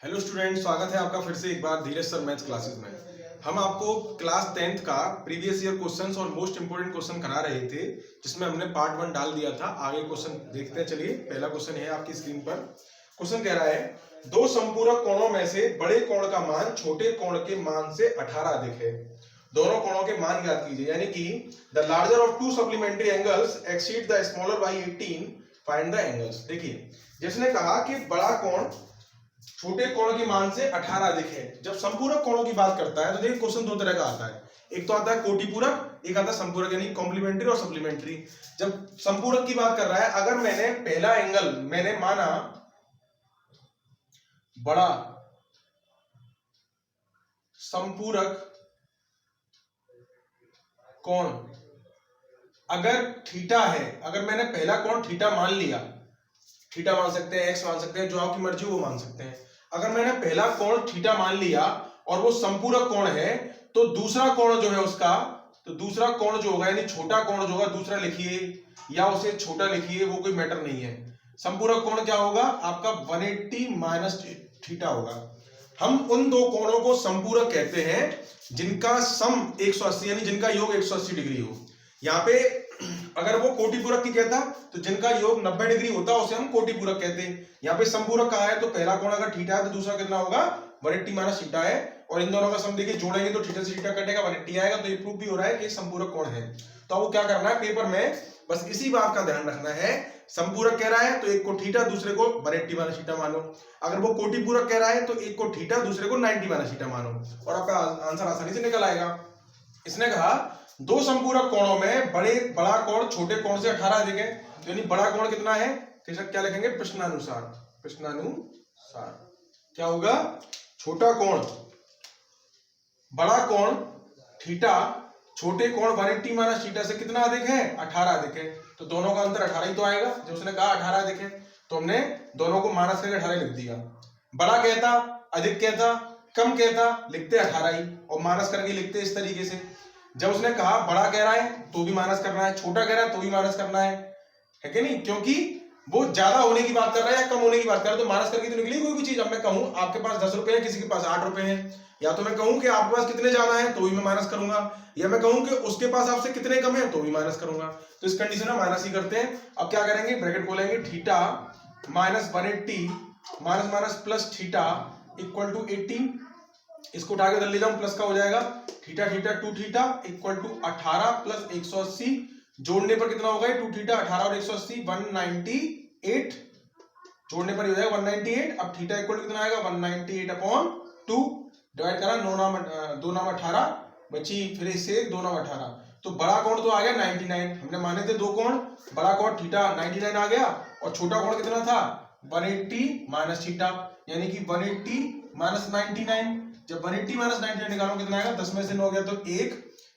Hello student, स्वागत है आपका फिर से एक बार धीरज सर मैथ्स क्लासेस में। हम आपको क्लास 10th का प्रीवियस ईयर क्वेश्चंस और मोस्ट इंपोर्टेंट क्वेश्चन करा रहे थे, जिसमें हमने पार्ट 1 डाल दिया था। आगे क्वेश्चन देखते हैं। चलिए, पहला क्वेश्चन है आपकी स्क्रीन पर। क्वेश्चन कह रहा है, दो संपूरक कोणों में से बड़े कोण का मान छोटे कोण के मान से 18 अधिक है। दोनों कोणों के मान ज्ञात कीजिए, यानी कि the larger of to supplementary angles exceed the smaller by 18, find the angles. देखिए, जिसने कहा कि बड़ा कोण छोटे कोण के मान से 18 अधिक है। जब संपूरक कोणों की बात करता है तो देखिए, क्वेश्चन दो तरह का आता है। एक तो आता है कोटिपूरक, एक आता है संपूरक, यानी कॉम्प्लीमेंट्री और सप्लीमेंट्री। जब संपूरक की बात कर रहा है, अगर मैंने पहला एंगल मैंने माना बड़ा संपूरक कोण, अगर थीटा है, अगर मैंने पहला कोण थीटा मान लिया, थीटा मान सकते हैं, एक्स मान सकते हैं, जो आपकी मर्जी वो मान सकते हैं। अगर मैंने पहला कोण थीटा मान लिया और वो संपूरक कोण है, तो दूसरा कोण जो है उसका, तो दूसरा कोण जो होगा, यानी छोटा कोण जो होगा, दूसरा लिखिए या उसे छोटा लिखिए, वो कोई मैटर नहीं है। संपूरक कोण क्या होगा आपका? 180 माइनस थीटा होगा। हम उन दो कोणों को संपूरक कहते हैं जिनका सम 180, यानी जिनका योग 180 डिग्री हो। यहाँ पे अगर वो कोटिपूरक की कहता तो जिनका योग 90 डिग्री होता उसे हम कोटिपूरक कहते हैं। यहाँ पे संपूरक कहा है तो पहला कोण अगर थीटा है तो दूसरा कितना होगा? 180 माइनस थीटा है। और इन दोनों का सम देखिए, जोड़ेंगे तो थीटा से थीटा कटेगा, 180 आएगा। तो ये प्रूफ भी हो रहा है कि संपूरक कोण है। तो आपको क्या करना है पेपर में, बस इसी बात का ध्यान रखना है। संपूरक कह रहा है तो एक को थीटा, दूसरे को 180 माइनस थीटा मानो। अगर वो कोटिपूरक कह रहा है तो एक को थीटा, दूसरे को 90 माइनस थीटा मानो, और आपका आंसर आसानी से निकल आएगा। इसने कहा दो संपूरक कोणों में बड़ा कोण छोटे कोण से 18 अधिक है, यानी बड़ा कोण कितना है? क्या लिखेंगे? प्रश्नानुसार। प्रश्नानुसार क्या होगा? छोटा कोण, बड़ा कोण थीटा, छोटे कोण 180 माइनस थीटा से कितना अधिक है? 18 अधिक है। तो दोनों का अंतर 18 ही तो आएगा। जो उसने कहा 18 अधिक है, तो हमने दोनों को माइनस करके 18 लिख दिया। बड़ा कहता, अधिक कहता, कम कहता, लिखते 18 ही, और माइनस करके लिखते इस तरीके से। जब उसने कहा बड़ा कह रहा है तो भी माइनस करना है, छोटा कह रहा है तो भी माइनस करना है कि नहीं? क्योंकि वो ज्यादा होने की बात कर रहा है या कम होने की बात कर रहा है, तो माइनस करके तो निकली कोई भी चीज। अब मैं कहूं आपके पास 10 रुपए है, किसी के पास 8 रुपए है, या तो मैं कहूं कि आपके पास कितने ज्यादा है तो भी मैं माइनस करूंगा, या मैं कहूं कि उसके पास आपसे कितने कम है तो भी माइनस करूंगा। तो इस कंडीशन में माइनस ही करते हैं। अब क्या करेंगे? ब्रैकेट खोलेंगे, theta minus 180 minus minus plus theta equal to 80। इसको उठा के उधर ले जाऊं, प्लस का हो जाएगा। Theta theta 2 theta equal to 18 plus 180, जोड़ने पर कितना होगा? 2 थीटा 18 और 180 198, जोड़ने पर हो जाएगा 198। अब थीटा इक्वल कितना आएगा? 198 अपॉन 2, डिवाइड करा 2 नाम 18 बची, फिर इससे 2 नाम 18। तो बड़ा कोण तो आ गया 99। हमने माने थे दो कोण, बड़ा कोण थीटा 99 आ गया, और छोटा कोण कितना था? 180 माइनस थीटा, यानी कि 180 माइनस 99। जब 180 माइनस 99 निकालो कितना आएगा? 10 में से 9 गया तो 1,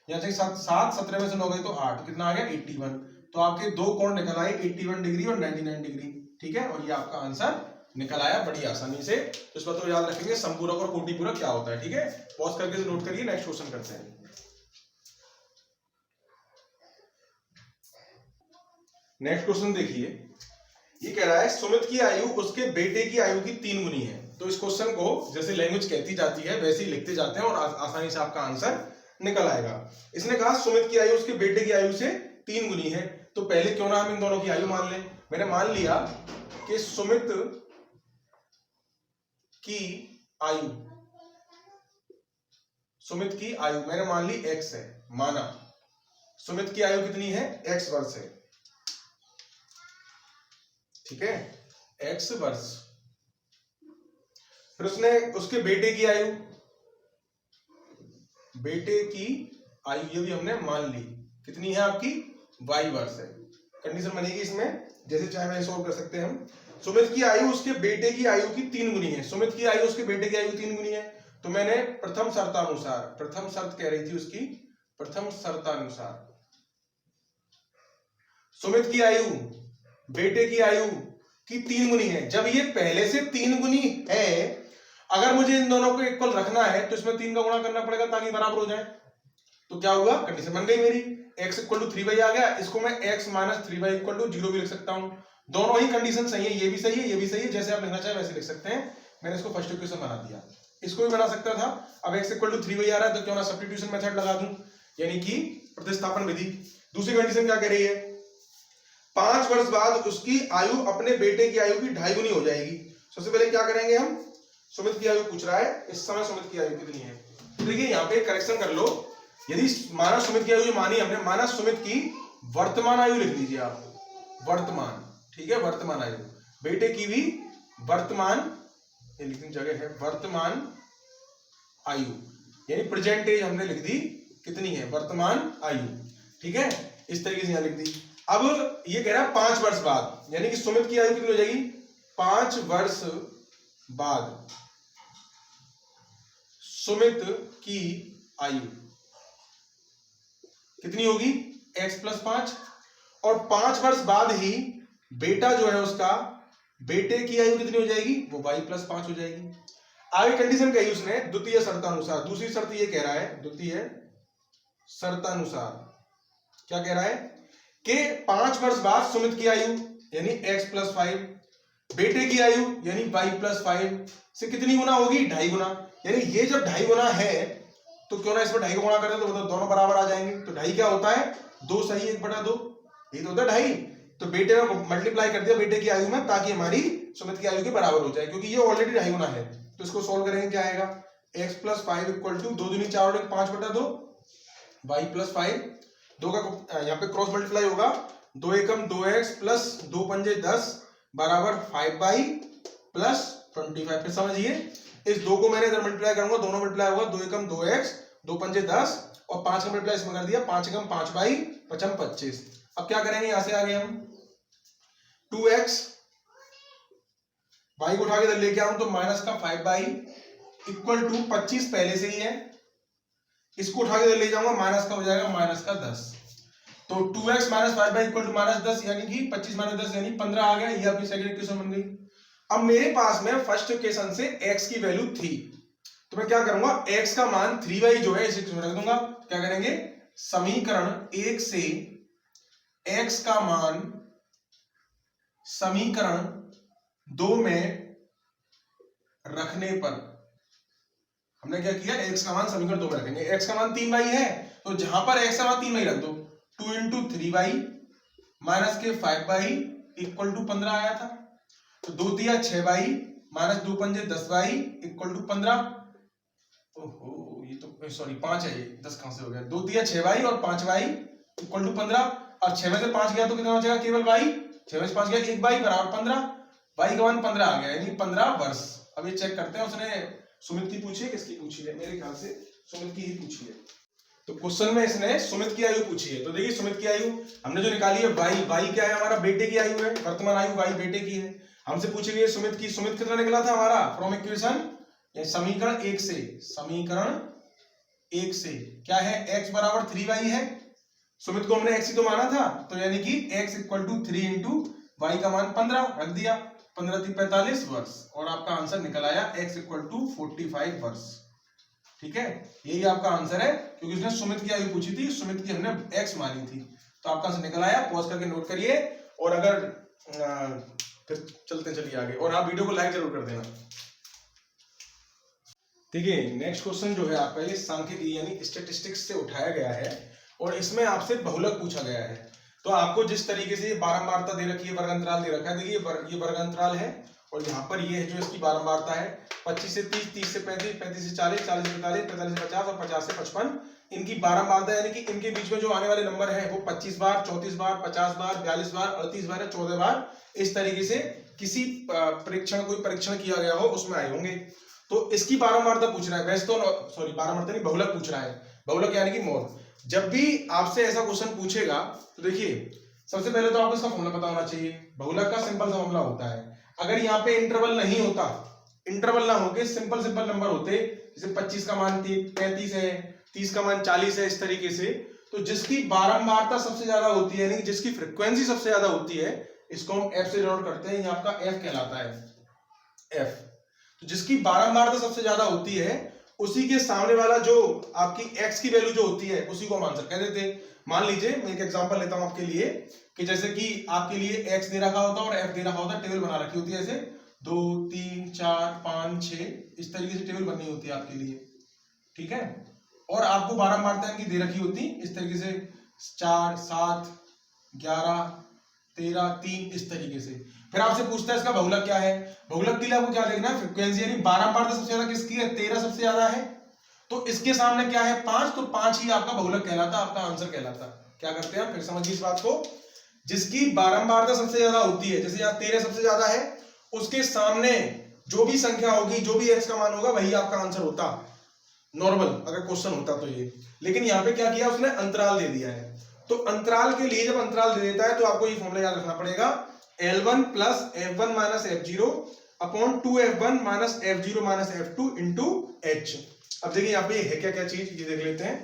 यहाँ से 7, 17 में से 9 गए तो 8, कितना आ गया? 81। तो आपके दो कोण निकल आए, 81 डिग्री और 99 डिग्री। ठीक है, और ये आपका आंसर निकल आया बड़ी आसानी से। तो इस बात को याद रखेंगे, संपूरक और कोटिपूरक क्या होता है। ठीक है, पॉज करके नोट करिए। नेक्स्ट क्वेश्चन करते हैं। नेक्स्ट क्वेश्चन देखिए, ये कह रहा है सुमित की आयु उसके बेटे की आयु की 3 गुनी है। तो इस क्वेश्चन को जैसे लैंग्वेज कहती जाती है वैसे ही लिखते जाते हैं, और आसानी से आपका आंसर निकल आएगा। इसने कहा सुमित की आयु उसके बेटे की आयु से 3 गुनी है। तो पहले क्यों ना हम इन दोनों की आयु मान लें। मैंने मान लिया कि सुमित की आयु मैंने मान ली x है, माना सुमित की आयु कितनी है? x वर्ष है। ठीक है, x वर्ष। फिर उसने उसके बेटे की आयु ये भी हमने मान ली, कितनी है आपकी? y वर्ष है। कंडीशन बनेगी इसमें, जैसे चाहे वैसे सॉल्व कर सकते हैं हम। सुमित की आयु उसके बेटे की आयु की 3 गुनी है। सुमित की आयु उसके बेटे की आयु 3 गुनी है, तो मैंने प्रथम शर्तानुसार, प्रथम शर्त कह रही थी उसकी, प्रथम शर्तानुसार सुमित की आयु बेटे की आयु की 3 गुनी है। जब ये पहले से 3 गुनी है, अगर मुझे इन दोनों को इक्वल रखना है तो इसमें 3 का गुणा करना पड़ेगा ताकि बराबर हो जाए। तो क्या हुआ? कंडीशन बन गई मेरी, x इक्वल टू 3y आ गया। इसको मैं x minus 3y equal to 0 भी लिख सकता हूं। दोनों ही कंडीशन सही है, ये भी सही है, ये भी सही है, जैसे आप लिखना चाहे वैसे लिख सकते हैं। मैंने इसको फर्स्ट इक्वेशन बना दिया। इसको भी बना सकता था, अब x इक्वल टू 3y आ रहा है तो क्यों ना सब्स्टिट्यूशन मेथड लगा दूं, यानी कि प्रतिस्थापन विधि। दूसरी कंडीशन क्या कह रही है, 5 वर्ष बाद उसकी आयु अपने बेटे की आयु की 2.5 गुनी हो जाएगी। सबसे पहले क्या करेंगे हम, सुमित की आयु पूछ रहा है, इस समय सुमित की आयु कितनी है। देखिए यहाँ पे करेक्शन कर लो, यदि माना सुमित की आयु मानी हमने, माना सुमित की वर्तमान आयु लिख लीजिए आप, वर्तमान, ठीक है, वर्तमान आयु, बेटे की भी वर्तमान, ये लिखने जगह है वर्तमान आयु, यानी प्रेजेंट एज हमने लिख दी, कितनी है वर्तमान आयु, ठीक है, इस तरीके से यहां लिख दी। अब ये कह रहा है 5 वर्ष बाद, यानी कि सुमित की आयु कितनी हो जाएगी, 5 वर्ष बाद सुमित की आयु कितनी होगी, x प्लस 5, और 5 वर्ष बाद ही बेटा जो है उसका, बेटे की आयु कितनी हो जाएगी, वो y प्लस 5 हो जाएगी। आगे कंडीशन कही उसने द्वितीय शर्तानुसार, दूसरी शर्त ये कह रहा है, द्वितीय शर्तानुसार क्या कह रहा है कि 5 वर्ष बाद सुमित की आयु यानी x प्लस 5, बेटे की आयु यानी y प्लस 5 से कितनी गुना होगी, 2.5 गुना, यानी ये जब 2.5 गुना है तो क्यों ना इसमें 2.5 गुणा कर दे, तो मतलब दोनों बराबर आ जाएंगे। तो 2.5 क्या होता है, 2 सही 1/2, ये तो होता है 2.5, तो बेटे में मल्टीप्लाई कर दिया बेटे की आयु में, ताकि हमारी सुमित की आयु के बराबर हो जाए, क्योंकि ये ऑलरेडी 2.5 गुना है। तो इसको सोल्व करेंगे, क्या आएगा, x प्लस 5 इक्वल टू 2 दूनी 4 और 5/2, y प्लस 5, 2 का यहाँ पे क्रॉस मल्टीप्लाई होगा, 2 एकम 2x प्लस 2 पंजे 10 बराबर 5y प्लस 25। फिर समझिए, इस 2 को मैंने इधर मल्टीप्लाई करूंगा, दोनों मल्टीप्लाई होगा, 2 एकम 2x 2 पंजे 10 और 5 का मल्टीप्लाई इसमें कर दिया, 5 एकम 5y 5 25। अब क्या करेंगे, यहां से आगे हम 2x, y को उठा के इधर लेके आऊं तो माइनस का 5y इक्वल टू 25 पहले से ही है, इसको उठा के इधर ले जाऊंगा, माइनस का हो जाएगा माइनस का 10, तो 2x minus 5y equal to minus 10, यानी कि 25 माइनस 10 यानी 15 आ गया। ये अपनी सेकंड इक्वेशन बन गई। अब मेरे पास में फर्स्ट इक्वेशन से x की वैल्यू थी, तो मैं क्या करूंगा, x का मान 3y जो है इसे रख दूंगा। क्या करेंगे, समीकरण 1 से x का मान समीकरण 2 में रखने पर हमने क्या किया, x का मान समीकरण 2 में रखेंगे। x का मान 3y है, तो जहां पर x का मान 3y रख दो, 2 इंटू 3y माइनस के 5y इक्वल टू 15 आया था, तो 2 दिया 6y माइनस 2 पंजे 10y इक्वल टू 15। ओहो, ये तो सॉरी 5 है, ये 10 कहां से हो गया, 2 दिया 6y और 5y इक्वल टू 15, और 6 में से 5 गया तो कितना बचेगा, केवल y, 6 में से 5 गया 1y बराबर 15, y का मान 15 आ गया, यानी 15 वर्ष। अब ये चेक करते हैं, उसने सुमित की पूछी है, किसकी पूछी है, मेरे ख्याल से सुमित की ही पूछी है। तो क्वेश्चन में इसने सुमित की आयु पूछी है, तो देखिए सुमित की आयु हमने जो निकाली है, y क्या है, हमारा बेटे की आयु है, वर्तमान आयु y बेटे की है। हमसे पूछी गई सुमित की, सुमित कितना निकला था हमारा, फ्रॉम इक्वेशन समीकरण 1 से, समीकरण 1 से क्या है, x बराबर 3y है, सुमित को हमने x ही तो माना था, तो यानी कि x equal to 3 into y का मान 15 रख दिया, 15 3 45 वर्ष, और आपका आंसर निकल आया x इक्वल टू 45 वर्ष। ठीक है, यही आपका आंसर है, क्योंकि उसने सुमित की आयु पूछी थी, सुमित की हमने x मानी थी, तो आपका आंसर निकल आया। पॉज करके नोट करिए, और अगर फिर चलते चलिए आगे, और आप वीडियो को लाइक जरूर कर देना। देखिए नेक्स्ट क्वेश्चन जो है आपका, ये सांख्यिकी यानी स्टैटिस्टिक्स से उठाया गया है, और इसमें आपसे बहुलक पूछा गया है। तो आपको जिस तरीके से बारंबारता दे रखी है, वर्गांतराल दे रखा है, देखिए ये वर्गांतराल है, और यहाँ पर ये है जो इसकी बारंबारता है, 25 से 30, 30 से 35, 35 से 40, 40 से 45, 45 से 50 और 50 से 55 इनकी बारंबारता, यानी कि इनके बीच में जो आने वाले नंबर है वो 25 बार, 34 बार, 50 बार, 42 बार, 38 बार या 14 बार, इस तरीके से किसी परीक्षण, कोई परीक्षण किया गया हो उसमें आए होंगे। तो इसकी बारंबारता पूछ रहा है, वैसे तो सॉरी बारंबारता नहीं, बहुलक पूछ रहा है, बहुलक यानी कि मोर। जब भी आपसे ऐसा क्वेश्चन पूछेगा तो देखिए सबसे पहले तो आपको इसका फॉर्मूला पता होना चाहिए। बहुलक का सिंपल सा मामला होता है, अगर यहाँ पे इंटरवल नहीं होता, इंटरवल ना होके सिंपल सिंपल नंबर होते, जैसे 25 का मान 35 है, 30 का मान 40 है, इस तरीके से, तो जिसकी बारंबारता सबसे ज्यादा होती है, यानी कि जिसकी फ्रीक्वेंसी सबसे ज्यादा होती है, इसको हम f से डिनोट करते हैं, ये आपका f कहलाता है, f। तो जिसकी बारंबारता सबसे ज्यादा होती है, उसी के सामने वाला जो आपकी x की वैल्यू जो होती है, उसी को हम आंसर कह देते हैं। मान लीजिए मैं एक एग्जांपल लेता हूं आपके लिए, कि जैसे कि आपके लिए x दे रखा होता है और f दे रखा होता है, टेबल बना रखी होती है ऐसे, 2 3 4 5 6 इस तरीके से टेबल बननी होती है आपके लिए, ठीक है। और आपको बारंबारता इनकी दे रखी होती इस तरीके से 4 7 11 13 3 इस तरीके से। फिर आपसे पूछता है इसका बहुलक क्या है। बहुलक के लिए आपको क्या देखना है, फ्रीक्वेंसी, यानी बारंबारता सबसे ज्यादा किसकी है, 13 सबसे ज्यादा है, तो इसके सामने क्या है 5, तो 5 ही आपका बहुलक कहलाता, आपका आंसर कहलाता। क्या करते हैं, फिर समझिए इस बात को, जिसकी बारंबारता सबसे ज्यादा होती है, जैसे यहाँ 13 सबसे ज्यादा है, उसके सामने जो भी संख्या होगी, जो भी एक्स का मान होगा, वही आपका आंसर होता, नॉर्मल अगर क्वेश्चन होता तो ये। लेकिन यहाँ पे क्या किया उसने, अंतराल दे दिया है। तो अंतराल के लिए जब अंतराल दे देता है तो आपको ये फॉर्मूला याद रखना पड़ेगा, L1 plus F1 minus F0 upon 2F1 minus F0 minus F2 into H। अब देखिए यहाँ पे है क्या क्या चीज, ये देख लेते हैं।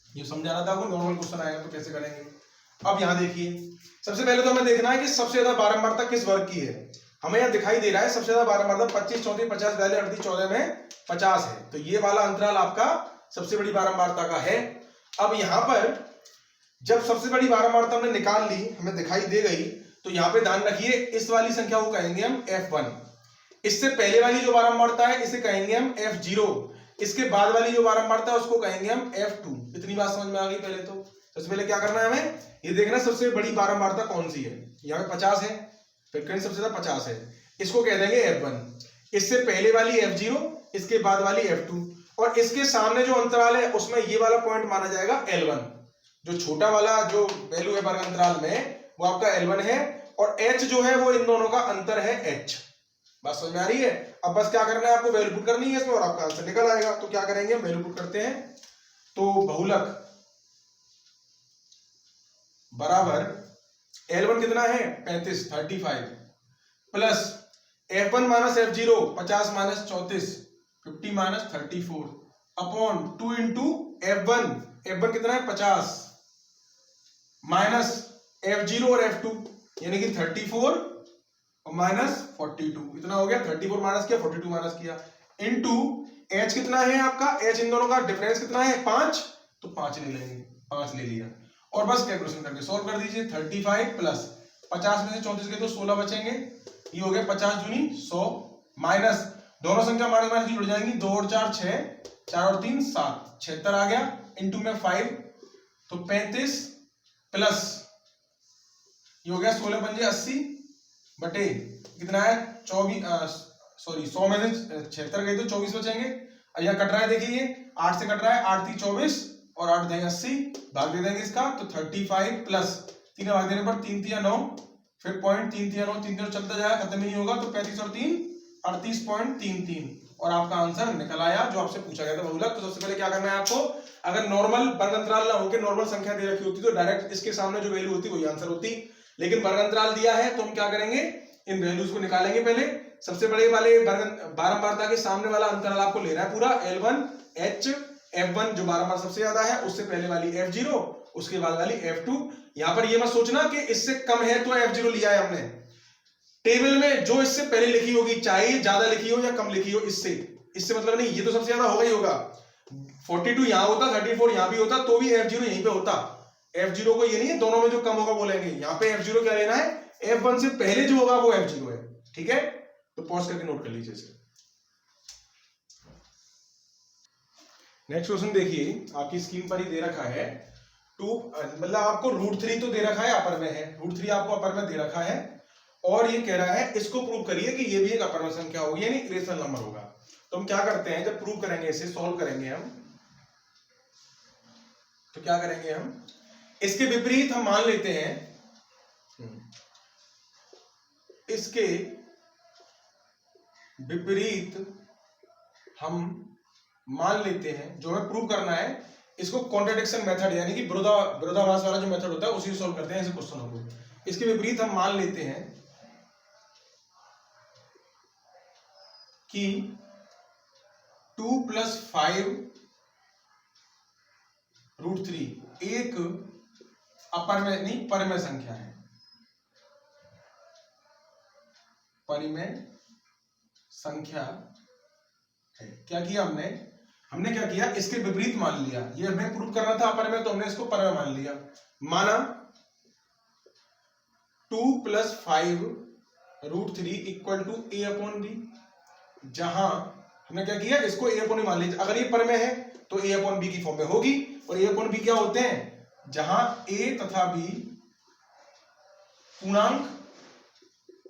ये समझाना था आपको, नॉर्मल क्वेश्चन आएगा तो कैसे करेंगे। अब यहाँ देखिए, सबसे पहले तो हमें देखना है कि सबसे ज्यादा बारंबारता किस वर्ग की है। हमें यहाँ दिखाई दे रहा है सबसे ज्यादा बारंबारता 25 34 50 42 38 14 में 50 है, तो ये वाला अंतराल आपका सबसे बड़ी बारंबारता का है। अब यहाँ पर जब सबसे बड़ी बारंबारता हमने निकाल ली, हमें दिखाई दे गई, तो यहाँ पे ध्यान रखिए इस वाली संख्या को कहेंगे हम F1, इससे पहले वाली जो बारंबारता है इसे कहेंगे हम F0, इसके बाद वाली जो बारंबारता है उसको कहेंगे हम F2। इतनी बात समझ में आ गई। पहले तो सबसे पहले क्या करना है हमें, ये देखना सबसे बड़ी बारंबारता कौन सी है। यहाँ पे 50 है, फ्रीक्वेंसी सबसे ज्यादा 50 है, इसको कह देंगे F1, इससे पहले वाली F0, इसके बाद वाली F2, और इसके सामने जो अंतराल है उसमें ये वाला पॉइंट माना जाएगा L1, जो छोटा वाला जो वैल्यू है वर्ग अंतराल में वो आपका L1 है, और H जो है वो इन दोनों का अंतर है H। बात समझ में आ रही है। अब बस क्या करना है, आपको वैल्यू पुट करनी है इसमें और आपका आंसर निकल आएगा। तो क्या करेंगे, हम वैल्यू पुट करते हैं। तो बहुलक बराबर L1 कितना है 35 35 plus F1 minus F0 50 minus 34 50 minus 34 upon 2 into F1 कितना है 50 माइनस F0 और F2 यानी कि 34 और माइनस 42, इतना हो गया। 34 माइनस किया, 42 माइनस किया, इनटू H कितना है आपका, H इन दोनों का डिफरेंस कितना है 5, तो 5 ले लेंगे, 5 ले लिया, और बस कैलकुलेशन करके सॉल्व कर दीजिए। 35 प्लस 50 में से 34 के तो 16 बचेंगे, ये हो गया 50 दूनी 100 माइनस दोनों संख्या माइनस माइनस की जुड़ जाएंगी, 2 और 4 6, 4 और 3 7, 76 आ गया, इनटू में 5 तो 35 प्लस ये हो गया 16 पंजे 80 बटे कितना है 24, सॉरी 100 में से 76 गए तो 24 बचेंगे। अब यहाँ कट रहा है, देखिए 8 से कट रहा है, 8 3 24 और 8 देंगे 80, भाग दे देंगे इसका, तो 35 प्लस 3 भाग देने पर 3 3 9, फिर पॉइंट 3 3 9 3 3 चलता जाएगा, खत्म ही नहीं होगा, तो 35 और 3 38.33 और आपका आंसर निकल आया जो आपसे पूछा गया था बहुलक। तो सबसे पहले क्या करना है आपको, अगर नॉर्मल वर्ग अंतराल ना होकर नॉर्मल संख्या दे रखी होती तो डायरेक्ट इसके सामने जो वैल्यू होती वही आंसर होती, लेकिन वर्ग अंतराल दिया है तो हम क्या करेंगे, इन वैल्यूज को निकालेंगे। पहले सबसे बड़े वाले बारंबारता के सामने वाला अंतराल आपको लेना है पूरा L1 H F1 जो बारंबार सबसे ज्यादा है, उससे पहले वाली F0, उसके बाद वाली F2। यहां पर ये मत सोचना कि इससे कम है तो F0 लिया है हमने, टेबल में जो इससे पहले लिखी होगी, चाहे ज्यादा लिखी हो या कम लिखी हो, इससे मतलब नहीं, ये तो सबसे ज्यादा होगा ही होगा। 42 यहां होता, 34 यहां भी होता, तो भी F0 यहीं पे होता। F0 को ये नहीं है दोनों में जो कम होगा वो लेंगे, यहाँ पे F0 क्या लेना है, F1 से पहले जो होगा वो F0 है, ठीक है। तो पॉज करके नोट कर लीजिए इसे। नेक्स्ट क्वेश्चन देखिए, आपकी स्क्रीन पर ही दे रखा है 2, मतलब आपको √3 तो दे रखा है, अपर में है, √3 आपको अपर में दे रखा है, और ये कह रहा है इसको प्रूव करिए कि ये भी एक अपर में संख्या होगी, यानी रेशनल नंबर होगा। तो हम क्या करते हैं, जब प्रूव करेंगे, इसे सॉल्व करेंगे हम, तो क्या करेंगे हम, इसके विपरीत हम मान लेते हैं, इसके विपरीत हम मान लेते हैं, जो हमें प्रूव करना है, इसको कॉन्ट्रडिक्शन मेथड यानी कि विरोधाभास वाला जो मेथड होता है उसी से सॉल्व करते हैं ऐसे क्वेश्चनों को। इसके विपरीत हम मान लेते हैं कि 2 + 5 √3 एक अपर में नहीं परिमेय संख्या है, परिमेय संख्या है। क्या किया हमने क्या किया, इसके विपरीत मान लिया, ये हमें प्रूव करना था अपर में, तो हमने इसको परिमेय मान लिया। माना 2 + 5 √3 equal to a upon b, जहां हमने क्या किया, इसको a अपॉन बी मान लीजिए। अगर ये परमेय है तो a अपॉन बी की फॉर्म में होगी, और a अपॉन बी क्या होते हैं, जहां a तथा b पूर्णांक,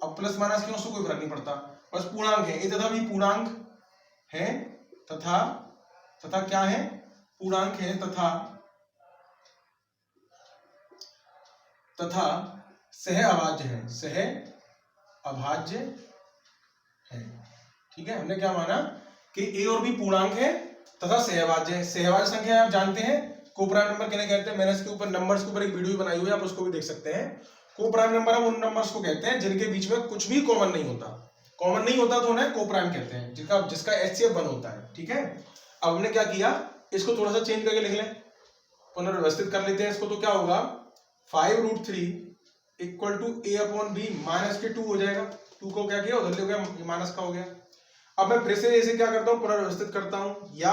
अब प्लस माइनस क्यों, उसको कोई फर्क नहीं पड़ता, बस पूर्णांक है, a तथा b पूर्णांक है, तथा क्या है, पूर्णांक है, तथा सह अभाज्य है, सह अभाज्य है। ठीक है, हमने क्या माना कि a और b पूर्णांक है तथा सहअभाज्य है। सहअभाज्य संख्या आप जानते हैं कोप्राइम नंबर किन्हें कहते हैं, मैंने इसके ऊपर नंबर्स के ऊपर एक वीडियो बनाई हुई है, आप उसको भी देख सकते हैं। कोप्राइम नंबर हम उन नंबर्स को कहते हैं जिनके बीच में कुछ भी कॉमन नहीं होता, कॉमन नहीं होता तो उन्हें कोप्राइम कहते हैं, जिसका HCF 1 होता है। ठीक है, अब हमने क्या किया, इसको थोड़ा सा चेंज करके लिख लें, पुनर्व्यवस्थित कर लेते हैं इसको, तो क्या होगा 5√3 equal to a upon b minus के 2 हो जाएगा, 2 को क्या किया उधर ले गया, माइनस का हो गया। अब मैं फिर से ऐसे क्या करता हूं, पुनर्व्यवस्थित करता हूं, या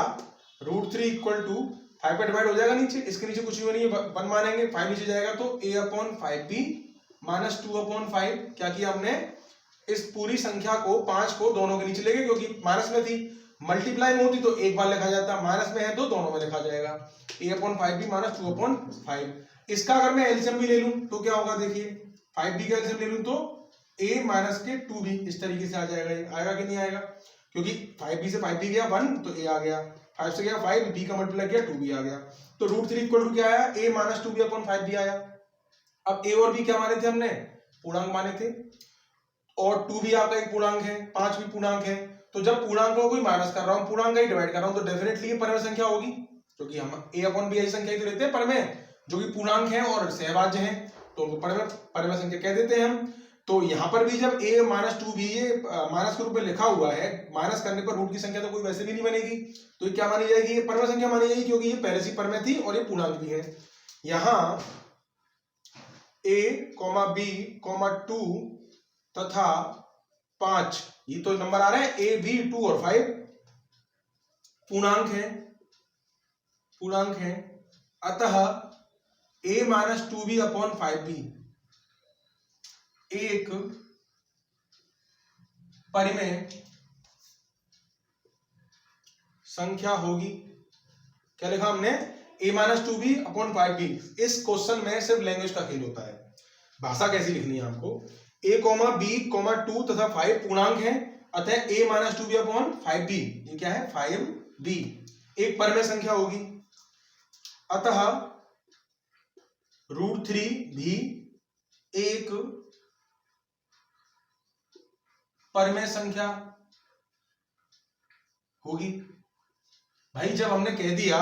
√3 इक्वल टू 5 पे डिवाइड हो जाएगा नीचे, इसके नीचे कुछ भी नहीं है, 1 मानेंगे, 5 नीचे जाएगा तो a upon 5b minus 2 upon 5। क्या किया हमने, इस पूरी संख्या को 5 को दोनों के नीचे ले गए, क्योंकि माइनस में थी, मल्टीप्लाई में होती तो एक बार लिखा जाता, माइनस में है तो दोनों में लिखा जाएगा, a upon 5b minus 2 upon 5। इसका अगर मैं एलसीएम भी ले लूं तो क्या होगा, देखिए 5b का एलसीएम ले लूं तो a माइनस के 2b, इस तरीके से आ जाएगा, ये आएगा कि नहीं आएगा, क्योंकि 5b से 5b गया 1 तो a आ गया, 5 से गया 5, b का मल्टीप्लाई किया 2b आ गया, तो √3 इक्वल टू क्या आया, a minus 2b upon 5b आया। अब a और b क्या माने थे हमने, पूर्णांक माने थे, और 2b आपका एक पूर्णांक है, 5 भी पूर्णांक है, तो जब पूर्णांक को कोई माइनस कर रहा हूं, पूर्णांक का ही डिवाइड कर रहा हूं, तो डेफिनेटली ये परमेय संख्या होगी, क्योंकि हम a अपॉन b ऐसी संख्या ही तो लेते हैं परमेय, जो कि पूर्णांक है और सहअभाज्य है, तो उनको परमेय संख्या कह देते हैं हम। तो यहाँ पर भी जब a माइनस 2b ये माइनस के रूप में लिखा हुआ है, माइनस करने पर रूट की संख्या तो कोई वैसे भी नहीं बनेगी, तो ये क्या मानी जाएगी, ये परमेय संख्या मानी जाएगी, क्योंकि ये पहले से परमेय थी और ये पूर्णांक भी है। यहाँ a, b, 2 तथा 5, ये तो नंबर आ रहे हैं a, b, 2 और 5 पूर्णांक है, अतः a minus 2b upon 5b एक परिमेय संख्या होगी। क्या लिखा हमने, a minus 2b upon 5b। इस क्वेश्चन में सिर्फ लैंग्वेज का खेल होता है, भाषा कैसी लिखनी है आपको। a, b, 2 तथा 5 पूर्णांक है, अतः a minus 2b upon 5b, ये क्या है 5b, एक परमेय संख्या होगी, अतः √3 भी एक परमेय संख्या होगी। भाई जब हमने कह दिया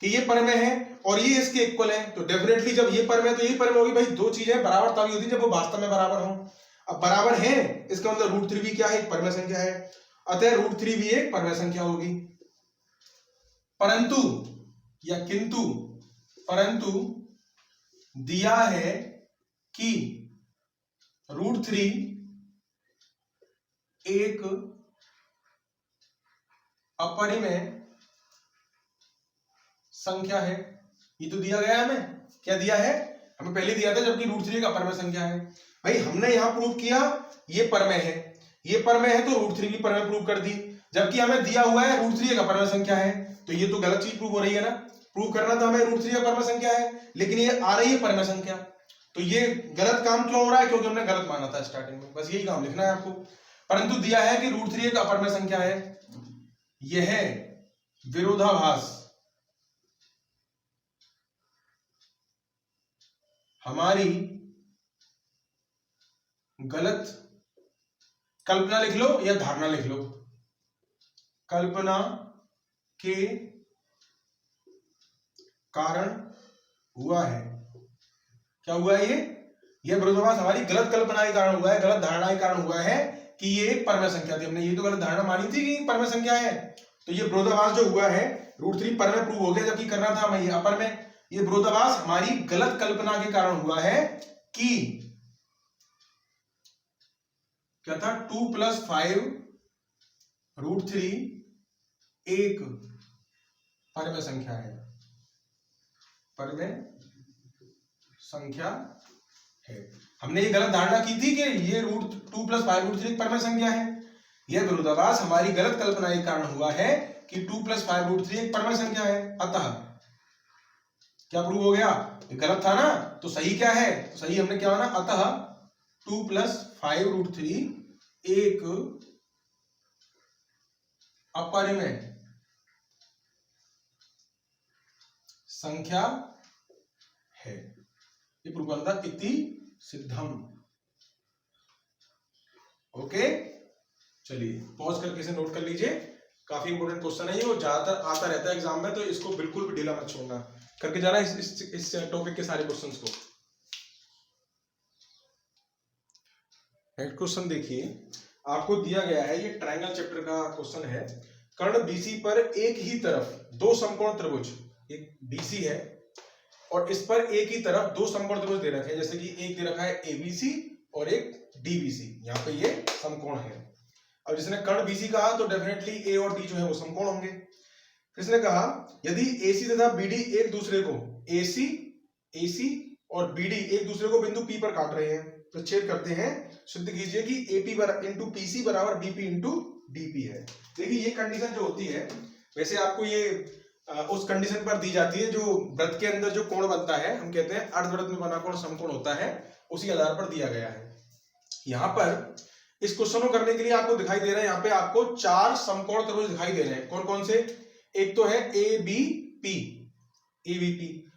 कि ये परमेय है और ये इसके इक्वल है, तो डेफिनेटली जब ये परमेय तो ये परमेय होगी। भाई दो चीजें बराबर तभी होती है जब वो वास्तव में बराबर हो। अब बराबर है इसका मतलब √3 भी क्या है, एक परमेय संख्या है, अतः √3 भी एक परमेय संख्या होगी। परंतु या किंतु, परंतु दिया है कि √3 एक अपरिमेय संख्या है। ये तो दिया गया है हमें, क्या दिया है, हमें पहले दिया था जबकि √3 एक अपरिमेय संख्या है। भाई हमने यहां प्रूव किया ये परमेय है, ये परमेय है तो √3 की परमेय प्रूव कर दी, जबकि हमें दिया हुआ है √3 एक अपरिमेय संख्या है, तो ये तो गलत चीज प्रूव हो रही है ना। प्रूव करना था हमें √3 एक परमेय संख्या है, लेकिन ये आ रही है परमेय संख्या, तो ये गलत काम क्यों हो रहा है, क्योंकि हमने गलत माना था स्टार्टिंग में। बस यही काम लिखना है आपको। परंतु दिया है कि √3 एक अपरिमेय संख्या है, यह विरोधाभास हमारी गलत कल्पना लिख लो या धारणा लिख लो, कल्पना के कारण हुआ है। क्या हुआ है, ये विरोधाभास हमारी गलत कल्पना के कारण हुआ है, गलत धारणा के कारण हुआ है कि ये एक परमेय संख्या थी। हमने ये तो गलत धारणा मानी थी कि परमेय संख्या है, तो ये विरोधाभास जो हुआ है √3 परमेय प्रूव हो गया, जबकि करना था हमें ये अपरमेय। ये विरोधाभास हमारी गलत कल्पना के कारण हुआ है कि क्या था 2 + 5 √3 एक परमेय संख्या है, परमेय संख्या है। हमने ये गलत धारणा की थी कि ये √2 + 5√3 परमेय संख्या है। यह विरोधाभास हमारी गलत कल्पना के कारण हुआ है कि 2 + 5√3 एक परमेय संख्या है। अतः क्या प्रूव हो गया? ये गलत था ना, तो सही क्या है? तो सही हमने क्या माना? अतः 2 + 5√3 एक अपरिमेय संख्या है। ये प्रूव करना था इति सिद्धम। ओके, चलिए पॉज करके इसे नोट कर लीजिए, काफी इंपोर्टेंट क्वेश्चन है ये, वो ज्यादातर आता रहता है एग्जाम में, तो इसको बिल्कुल भी ढीला मत छोड़ना, करके जाना इस टॉपिक के सारे क्वेश्चंस को। नेक्स्ट क्वेश्चन देखिए, आपको दिया गया है, ये ट्रायंगल चैप्टर का क्वेश्चन है। कर्ण बीसी पर एक ही तरफ दो समकोण त्रिभुज, एक बीसी है और इस पर एक ही तरफ दो समकोण त्रिभुज दे रखे हैं, जैसे कि एक दे रखा है एबीसी और एक डीबीसी, यहाँ पे ये समकोण है। अब जिसने कर्ण बीसी कहा तो डेफिनेटली ए और डी जो है वो समकोण होंगे। किसने कहा यदि एसी तथा बीडी एक दूसरे को एसी और बीडी एक दूसरे को बिंदु पी पर काट रहे हैं, तो छेद करते हैं, सिद्ध कीजिए कि एपी इंटू पीसी बराबर बीपी इंटू डीपी है। देखिए ये कंडीशन जो होती है, वैसे आपको ये उस कंडीशन पर दी जाती है जो वृत्त के अंदर जो कोण बनता है, हम कहते हैं अर्धवृत्त में बना कोण समकोण होता है, उसी आधार पर दिया गया है। यहाँ पर इस क्वेश्चन को करने के लिए आपको दिखाई दे रहा है, यहाँ पे आपको 4 समकोण त्रिभुज दिखाई दे रहे हैं। कौन कौन से? एक तो है एबीपी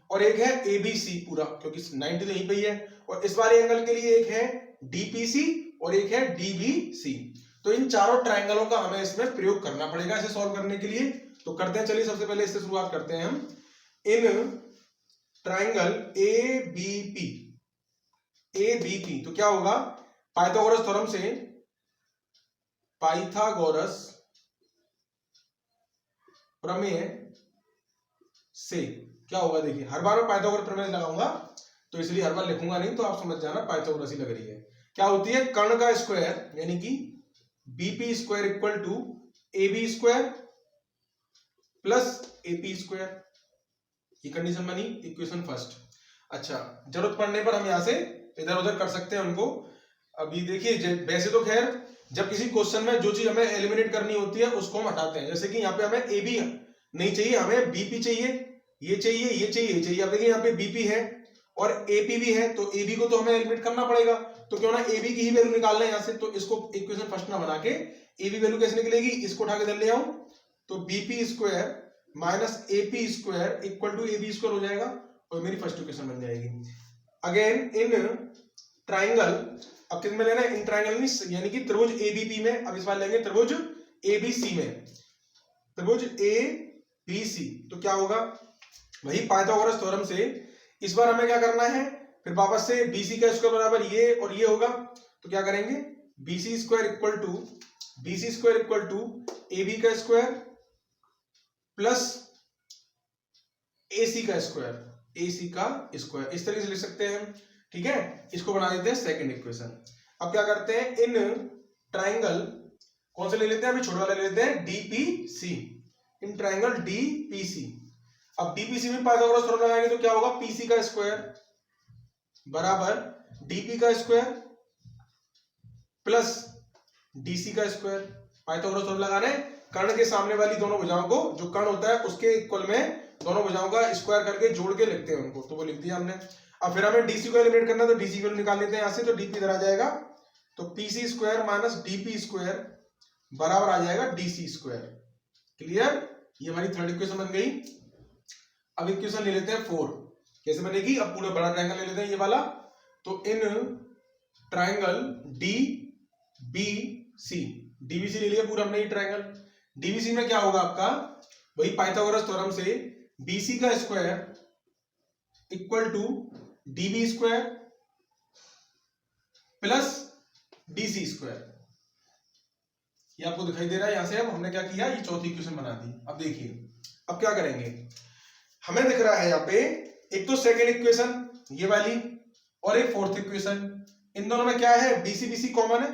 और एक है एबीसी पूरा, क्योंकि 90 तो यहीं पे ही है, और इस वाले एंगल के लिए एक है डीपीसी और एक है डीबीसी। तो इन चारों ट्रायंगलों का हमें इसमें प्रयोग करना पड़ेगा इसे सॉल्व करने के लिए। तो करते हैं, चलिए सबसे पहले इससे शुरुआत करते हैं हम। इन ट्रायंगल एबीपी तो क्या होगा? पाइथागोरस थ्योरम से, पाइथागोरस प्रमेय से क्या होगा? देखिए हर बार मैं पाइथागोरस प्रमेय लगाऊंगा, तो इसलिए हर बार लिखूंगा नहीं, तो आप समझ जाना पाइथागोरस ही लग रही है। क्या होती है? कर्ण का स्क्वायर यानी कि BP square equal to AB square plus AP square, ये कंडीशन बनी इक्वेशन फर्स्ट। अच्छा, जरूरत पड़ने पर हम यहां से इधर उधर कर सकते हैं उनको। अभी देखिए, वैसे तो खैर जब किसी क्वेश्चन में जो चीज हमें एलिमिनेट करनी होती है उसको हम हटाते हैं, जैसे कि यहाँ पे हमें एबी नहीं चाहिए, हमें बीपी चाहिए, ये चाहिए, ये चाहिए, ये चाहिए। अब देखिए यहाँ पे बीपी है और एपी भी है, तो एबी को तो हमें एलिमिनेट करना पड़ेगा, तो क्यों ना एबी की ही वैल्यू निकालना है यहाँ से। तो इसको इक्वेशन फर्स्ट ना बना के एबी वैल्यू कैसे निकलेगी? इसको उठा के इधर ले आऊं, तो BP square minus AP square equal to AB square हो जाएगा, और मेरी फर्स्ट इक्वेशन बन जाएगी। अगेन इन ट्राइंगल, अब किस में लेना है? इन ट्राइंगल यानी कि त्रिभुज एबीपी में। अब इस बार लेंगे त्रिभुज एबीसी में, त्रिभुज एबीसी, तो क्या होगा? वही पाइथागोरस थ्योरम से इस बार हमें क्या करना है? फिर वापस से बीसी का स्क्वायर बराबर ये और ये होगा, तो क्या करेंगे? BC square equal to AB का स्क्वायर प्लस एसी का स्क्वायर, इस तरीके से लिख सकते हैं हम, ठीक है। इसको बना देते हैं सेकंड इक्वेशन। अब क्या करते हैं? इन ट्राइंगल कौन से ले लेते हैं? अभी छोटा वाला ले लेते हैं, डीपीसी, इन ट्राइंगल डीपीसी। अब डीपीसी में पाइथागोरस थ्योरम लगाएंगे तो क्या होगा? पीसी का स्क्वायर बराबर डीपी का स्क्वायर प्लस डीसी का स्क्वायर। पाइथागोरस थ्योरम लगा रहे हैं, कर्ण के सामने वाली दोनों भुजाओं को, जो कर्ण होता है उसके इक्वल में दोनों भुजाओं का स्क्वायर करके जोड़ के लिखते हैं उनको, तो वो लिख दिया हमने। अब फिर हमें डीसी को एलिमिनेट करना है, तो डीसी को निकाल लेते हैं यहाँ से, तो डीपी इधर आ जाएगा, तो PC square minus DP square बराबर आ जाएगा डीसी स्क्वायर। क्लियर? ये हमारी थर्ड इक्वेशन बन गई। अब इक्वेशन ले लेते हैं 4, कैसे बनेगी? अब पूरा बड़ा ट्रायंगल ले लेते हैं ये वाला, तो इन ट्रायंगल डीबीसी, डीबीसी ले लिया पूरा हमने ये ट्रायंगल। डीबीसी में क्या होगा आपका? वही पाइथागोरस थ्योरम से बीसी का square equal to DB square plus DC square, ये आपको दिखाई दे रहा है यहां से। अब हमने क्या किया? ये चौथी इक्वेशन बना दी। अब देखिए अब क्या करेंगे, हमें दिख रहा है यहाँ पे एक तो सेकेंड इक्वेशन ये वाली और एक फोर्थ इक्वेशन। इन दोनों में क्या है? डीसी बीसी कॉमन है,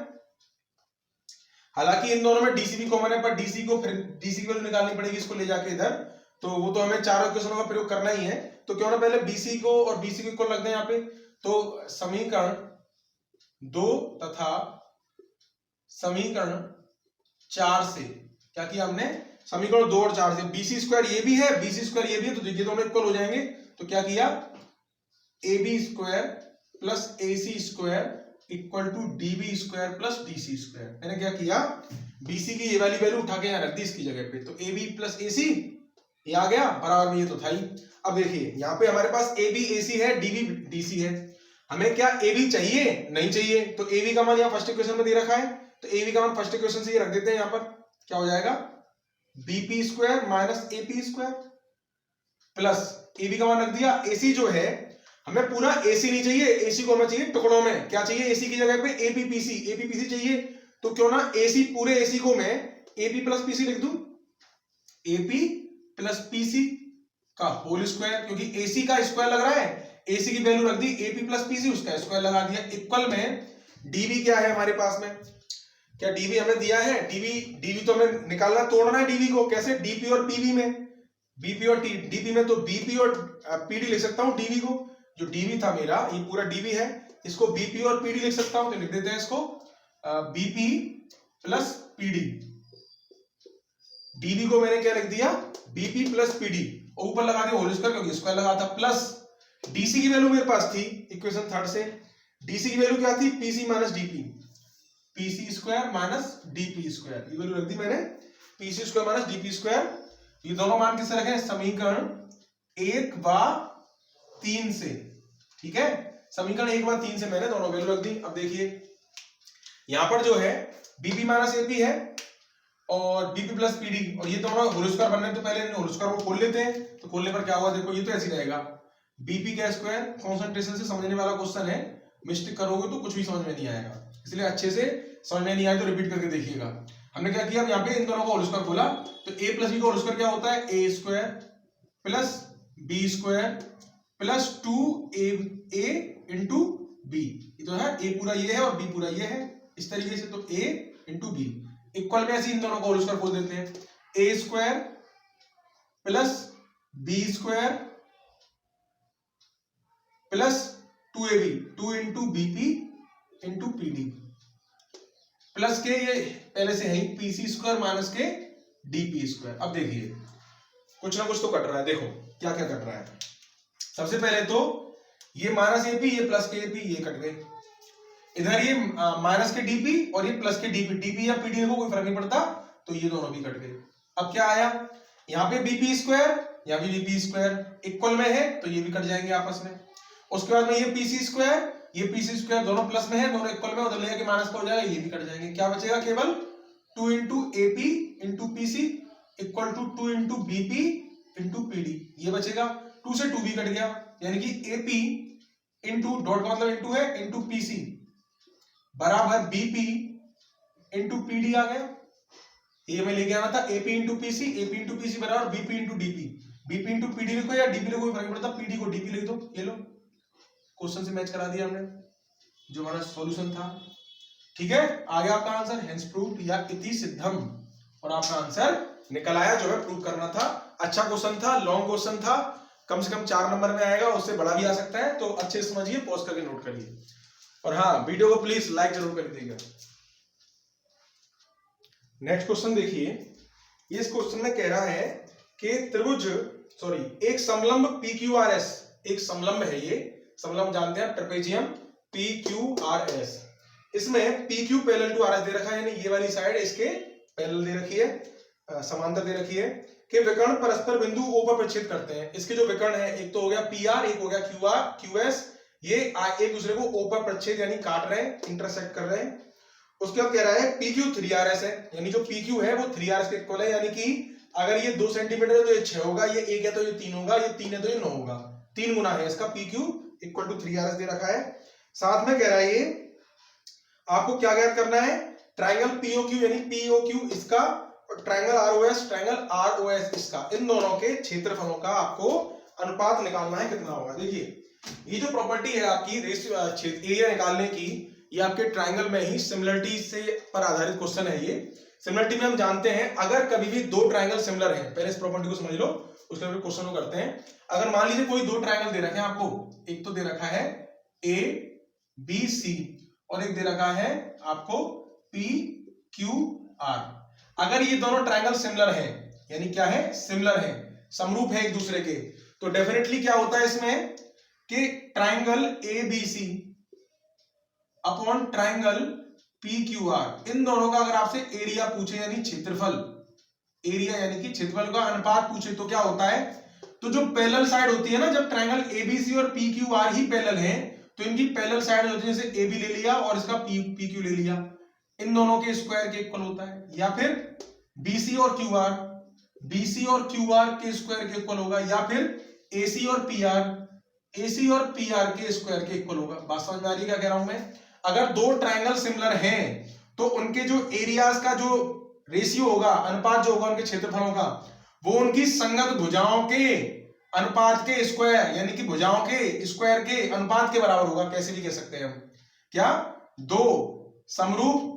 हालांकि इन दोनों में डीसी भी कॉमन है, पर डीसी को फिर डीसी की वैल्यू निकालनी पड़ेगी इसको ले जाके इधर, तो वो तो हमें चारों इक्वेशनों का प्रयोग करना ही है। तो क्यों ना पहले बीसी को और बीसी को इक्वल रख दें यहाँ पे, तो समीकरण 2 तथा समीकरण 4 से क्या किया हमने, समीकरण 2 और 4 से BC स्क्वायर ये भी है, BC स्क्वायर ये भी है, तो ये दोनों इक्वल हो जाएंगे। तो क्या किया, AB square plus AC square equal to DB square plus DC square. मैंने क्या किया, BC की ये वाली वैल्यू उठा के यहाँ रख दी इसकी जगह पे, तो AB प्लस AC ये आ गया, बराबर में ये तो था ही। अब देखिए यहाँ पे हमारे पास AB AC है, DB DC है, हमें क्या AB चाहिए, नहीं चाहिए, तो AB का मान यहाँ फर्स्ट इक्वेशन में दे रखा है, तो AB का मान फर्स्ट इक्वेशन से ये रख देते हैं यहाँ पर, क्या हो जाएगा BP square minus AP square plus AB का मान रख दिया, AC जो है हमें पूरा AC नहीं चाहिए, AC को हमें चाहिए टुकड़ों में, क्या चाहिए AC की जगह पे APPC चाहिए, तो क्यों ना AC पूरे AC को मैं AP प्लस PC लिख दूं, AP प्लस PC का होल स्क्वायर, क्योंकि AC का स्क्वायर लग रहा है, AC की वैल्यू रख दी AP प्लस PC, उसका स्क्वायर लगा दिया, इक्वल में DB क्या है हमारे पास में, क्या DB हमें दिया है, DB तो हमें निकालना, तोड़ना है DB को, कैसे, DP और PB में, BP और DP में, तो BP और PD लिख सकता हूं DB को, जो DB था मेरा ये पूरा DB है, इसको BP और PD लिख सकता हूं, तो लिख देते हैं इसको BP प्लस PD, DB को मैंने क्या लिख दिया BP प्लस PD, ऊपर लगा दिया होल स्क्वायर क्योंकि स्क्वायर लगा था, प्लस DC की वैल्यू मेरे पास थी इक्वेशन 3 से, DC की वैल्यू क्या थी PC minus DP, PC square minus DP square, ये वैल्यू रख दी मैंने PC square minus DP square, ये दोनों मान किससे रखे, समीकरण 1 व 3 से, ठीक है, समीकरण 1 व 3 से मैंने दोनों वैल्यू रख दी। अब देखिए यहां पर जो है BP माइनस AP है और BP प्लस PD, और ये दोनों होल स्क्वायर बनने तो पहले होल स्क्वायर को खोल लेते हैं, तो खोलने पर क्या हुआ देखो, ये तो ऐसे रहेगा BP का स्क्वायर, कंसंट्रेशन से समझने वाला क्वेश्चन है, मिस्टेक करोगे तो कुछ भी समझ में नहीं आएगा, इसलिए अच्छे से समझ में नहीं आए तो रिपीट करके देखिएगा। हमने क्या किया, यहाँ पे इन दोनों का होल स्क्वायर खोला, तो A प्लस B का होल स्क्वायर क्या होता है, A square plus B square plus 2A into B, ये तो है A पूरा ये है और B पूरा ये है, इस तरीके से, तो A इंटू B इक्वल में ऐसे इन दोनों का होल स्क्वायर खोल देते हैं, A square plus B square plus 2AB 2 into BP into PD plus के, ये पहले से है ही PC स्क्वायर माइनस के DP स्क्वायर। अब देखिए कुछ ना कुछ तो कट रहा है, देखो क्या क्या कट रहा है, सबसे पहले तो ये माइनस AP ये प्लस के AP ये कट गए, इधर ये माइनस के DP और ये प्लस के DP या PD को कोई फर्क नहीं पड़ता, तो ये दोनों भी कट गए। अब क्या आया, यहाँ पे BP स्क्वायर यहाँ भी BP स्क्वायर इक्वल में है, तो ये भी कट जाएंगे आपस में, उसके बाद में ये PC स्क्वायर दोनों प्लस में है, दोनों इक्वल में, उधर ले जाके माइनस का हो जाएगा, ये भी कट जाएंगे, क्या बचेगा केवल 2 into AP into PC equal to 2 into BP into PD, ये बचेगा, 2 से 2 भी कट गया, यानी कि AP इंटू डॉट का मतलब इंटू है इंटू PC बराबर BP इंटू PD आ गया, ये मैं लेके आना था AP इंटू PC बराबर BP into DP, BP into PD लिखो या DP लिखो कोई फर्क नहीं पड़ता, PD को DP लिख दो, ये लो क्वेश्चन से मैच करा दिया हमने, जो हमारा सॉल्यूशन था, ठीक है, आ गया आपका आंसर, हेंस प्रूव्ड या इति सिद्धम, और आपका आंसर निकल आया, जो है प्रूव करना था, अच्छा क्वेश्चन था, लॉन्ग क्वेश्चन था, कम से कम 4 नंबर में आएगा, उससे बड़ा भी आ सकता है, तो अच्छे से समझिए, पॉज करके नोट करिए, और हाँ वीडियो को प्लीज लाइक जरूर कर दीजिएगा। नेक्स्ट क्वेश्चन देखिए, इस क्वेश्चन में कह रहा है कि त्रिभुज एक समलंब PQRS, एक समलंब है, ये समलंब जानते हैं ट्रेपेजियम PQRS, इसमें PQ पैरेलल टू RS दे रखा है, यानी ये वाली साइड इसके पैरेलल दे रखी है, समांतर दे रखी है, कि विकर्ण परस्पर बिंदु O पर प्रक्षेप करते हैं, इसके जो विकर्ण है एक तो हो गया PR, एक हो गया QS, ये एक दूसरे को O पर प्रक्षेप यानी काट रहे हैं, इंटरसेक्ट कर रहे हैं। उसके बाद कह रहा है PQ 3RS है, यानी जो PQ है वो 3RS के इक्वल है, यानी कि अगर ये 2 सेंटीमीटर है तो ये 6 होगा, ये 1 है तो ये 3 होगा, ये 3 है तो ये 9 होगा, 3 गुना है इसका, PQ इक्वल टू 3RS दे रखा है। साथ में कह रहा है ये आपको क्या ज्ञात करना है, ट्राइंगल POQ यानी POQ इसका और ट्राइंगल ROS इसका, इन दोनों के क्षेत्रफलों का आपको अनुपात निकालना है, कितना होगा। देखिए ये जो प्रॉपर्टी है आपकी एरिया निकालने की, ये आपके ट्राइंगल में ही सिमिलरिटी से पर आधारित क्वेश्चन है। ये सिमिलरिटी में हम जानते हैं अगर कभी भी 2 ट्राइंगल सिमिलर हैं, पहले इस प्रॉपर्टी को समझ लो, उसके बाद क्वेश्चन को करते हैं। अगर मान लीजिए कोई 2 ट्राइंगल दे रखे हैं आपको, एक तो दे रखा है ABC और एक दे रखा है आपको पी क्यू आर। अगर ये दोनों ट्रायंगल सिमिलर है, यानी क्या है, सिमिलर है, समरूप है एक दूसरे के, तो डेफिनेटली क्या होता है इसमें कि triangle A B C upon triangle P Q R, इन दोनों का अगर आपसे एरिया पूछे यानी क्षेत्रफल, एरिया यानी कि क्षेत्रफल का अनुपात पूछे तो क्या होता है, तो जो पैरेलल साइड होती है ना, जब ट्रायंगल एबीसी और P Q are he parallel है तो इनकी पैरेलल साइड होती है, जैसे ए बी ले लिया और इसका पी क्यू ले लिया, इन दोनों के स्क्वायर के इक्वल होता है। या फिर बीसी और क्यू आर, बीसी और क्यू आर के स्क्वायर के इक्वल होगा। या फिर एसी और पी आर, एसी और पी आर के स्क्वायर के इक्वल होगा। बात समझ में आ रही है क्या कह रहा हूं मैं? अगर दो ट्रायंगल सिमिलर हैं तो उनके जो एरियाज का जो रेशियो होगा, अनुपात जो होगा उनके क्षेत्रफलों का, वो उनकी संगत भुजाओं के अनुपात के स्क्वायर यानी कि भुजाओं के स्क्वायर के अनुपात के बराबर होगा। कैसे भी कह सकते हैं हम, क्या, दो समरूप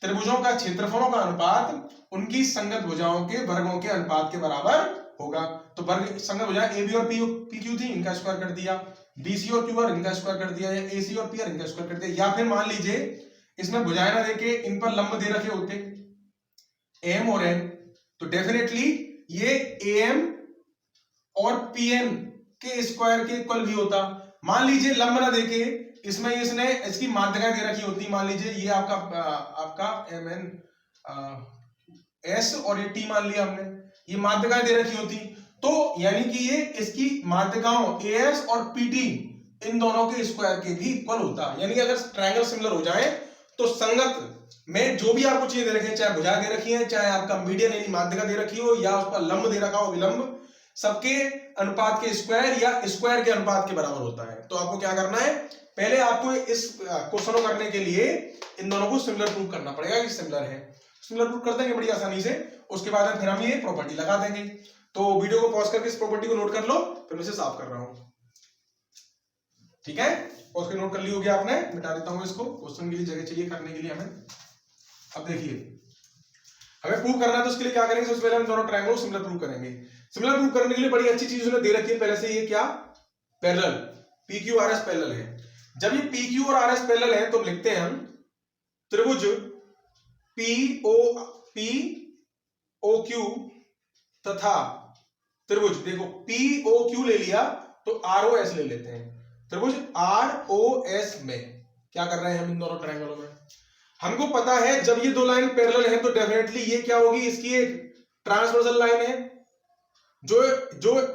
त्रिभुजों का क्षेत्रफलों का अनुपात उनकी संगत भुजाओं के वर्गों के अनुपात के बराबर होगा। तो वर्ग संगत भुजाएं ए बी और पी क्यू थी, इनका स्क्वायर कर दिया, बीसी और क्यू आर इनका स्क्वायर कर दिया, या एसी और पी आर इनका स्क्वायर कर दिया। या फिर मान लीजिए इसमें भुजाएं ना देके इन पर लंब दे रखे होते एम और एन, तो डेफिनेटली ये एम और पीएन के स्क्वायर के इक्वल भी होता। मान लीजिए लंब ना देके इसमें इसने इसकी माध्यिका दे रखी होती, मान लीजिए ये आपका एम एन एस और ये टी मान लिया हमने, ये माध्यिका दे रखी होती, तो यानी कि ये इसकी माध्यिकाओं एएस और पीटी इन दोनों के स्क्वायर के भी इक्वल होता। यानी अगर ट्रायंगल सिमिलर हो जाए तो संगत में जो भी आपको चीजें दे रखी है, चाहे भुजा दे रखी है, चाहे आपका मीडियन यानी माध्यिका दे रखी हो, या उस पर लंब दे रखा हो विलंब, सबके अनुपात के स्क्वायर या स्क्वायर के अनुपात के बराबर होता है। तो आपको क्या करना है, पहले आपको इस क्वेश्चन को करने के लिए इन दोनों को सिमिलर प्रूव करना पड़ेगा कि सिमिलर है। सिमिलर प्रूव कर देंगे बड़ी आसानी से, उसके बाद फिर हम ये प्रॉपर्टी लगा देंगे। तो वीडियो को पॉज करके इस प्रॉपर्टी को नोट कर लो, फिर मैं इसे साफ कर रहा हूं, ठीक है? पॉज के नोट कर ली होगी आपने, मिटा देता हूं इसको, क्वेश्चन के लिए जगह चाहिए करने के लिए हमें। अब देखिए हमें प्रूव करना है तो उसके लिए क्या करेंगे, सबसे पहले हम दोनों ट्रायंगल को सिमिलर प्रूव करेंगे। सिमिलर प्रूव करने के लिए बड़ी अच्छी चीज उन्होंने दे रखी है पहले से, ये क्या, parallel, P Q R S parallel है। जब ये पी क्यू और आर एस पैरेलल है तो लिखते हैं हम त्रिभुज पी ओ क्यू तथा त्रिभुज, देखो पी ओ क्यू ले लिया तो आर ओ एस ले लेते हैं, त्रिभुज आर ओ एस में क्या कर रहे हैं हम इन दोनों ट्रायंगलों में, हमको पता है जब ये दो लाइन पैरेलल है तो डेफिनेटली ये क्या होगी, इसकी एक ट्रांसवर्सल लाइन है जो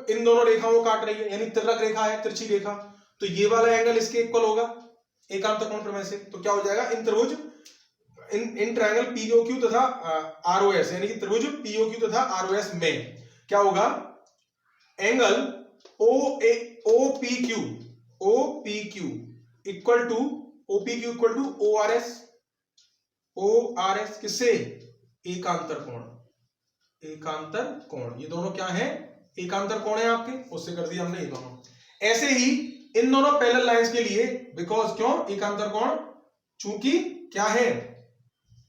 इन दोनों रेखाओं को काट रही है, यानी तिर्यक रेखा है, तिरछी रेखा, तो ये वाला एंगल इसके इक्वल होगा एकांतर कोण प्रमेय से। तो क्या हो जाएगा, इन त्रिभुज इन ट्रायंगल पीओक्यू तथा आरओएस, यानी कि त्रिभुज पीओक्यू तथा आरओएस में क्या होगा, angle OPQ equal to OPQ equal to ORS किससे, एकांतर कोण, ये दोनों क्या है, एकांतर कोण है आपके, उससे कर दिया हमने ये दोनों। ऐसे ही इन दोनों पैरेलल लाइंस के लिए, बिकॉज क्यों, एकांतर कोण, चूंकि क्या है,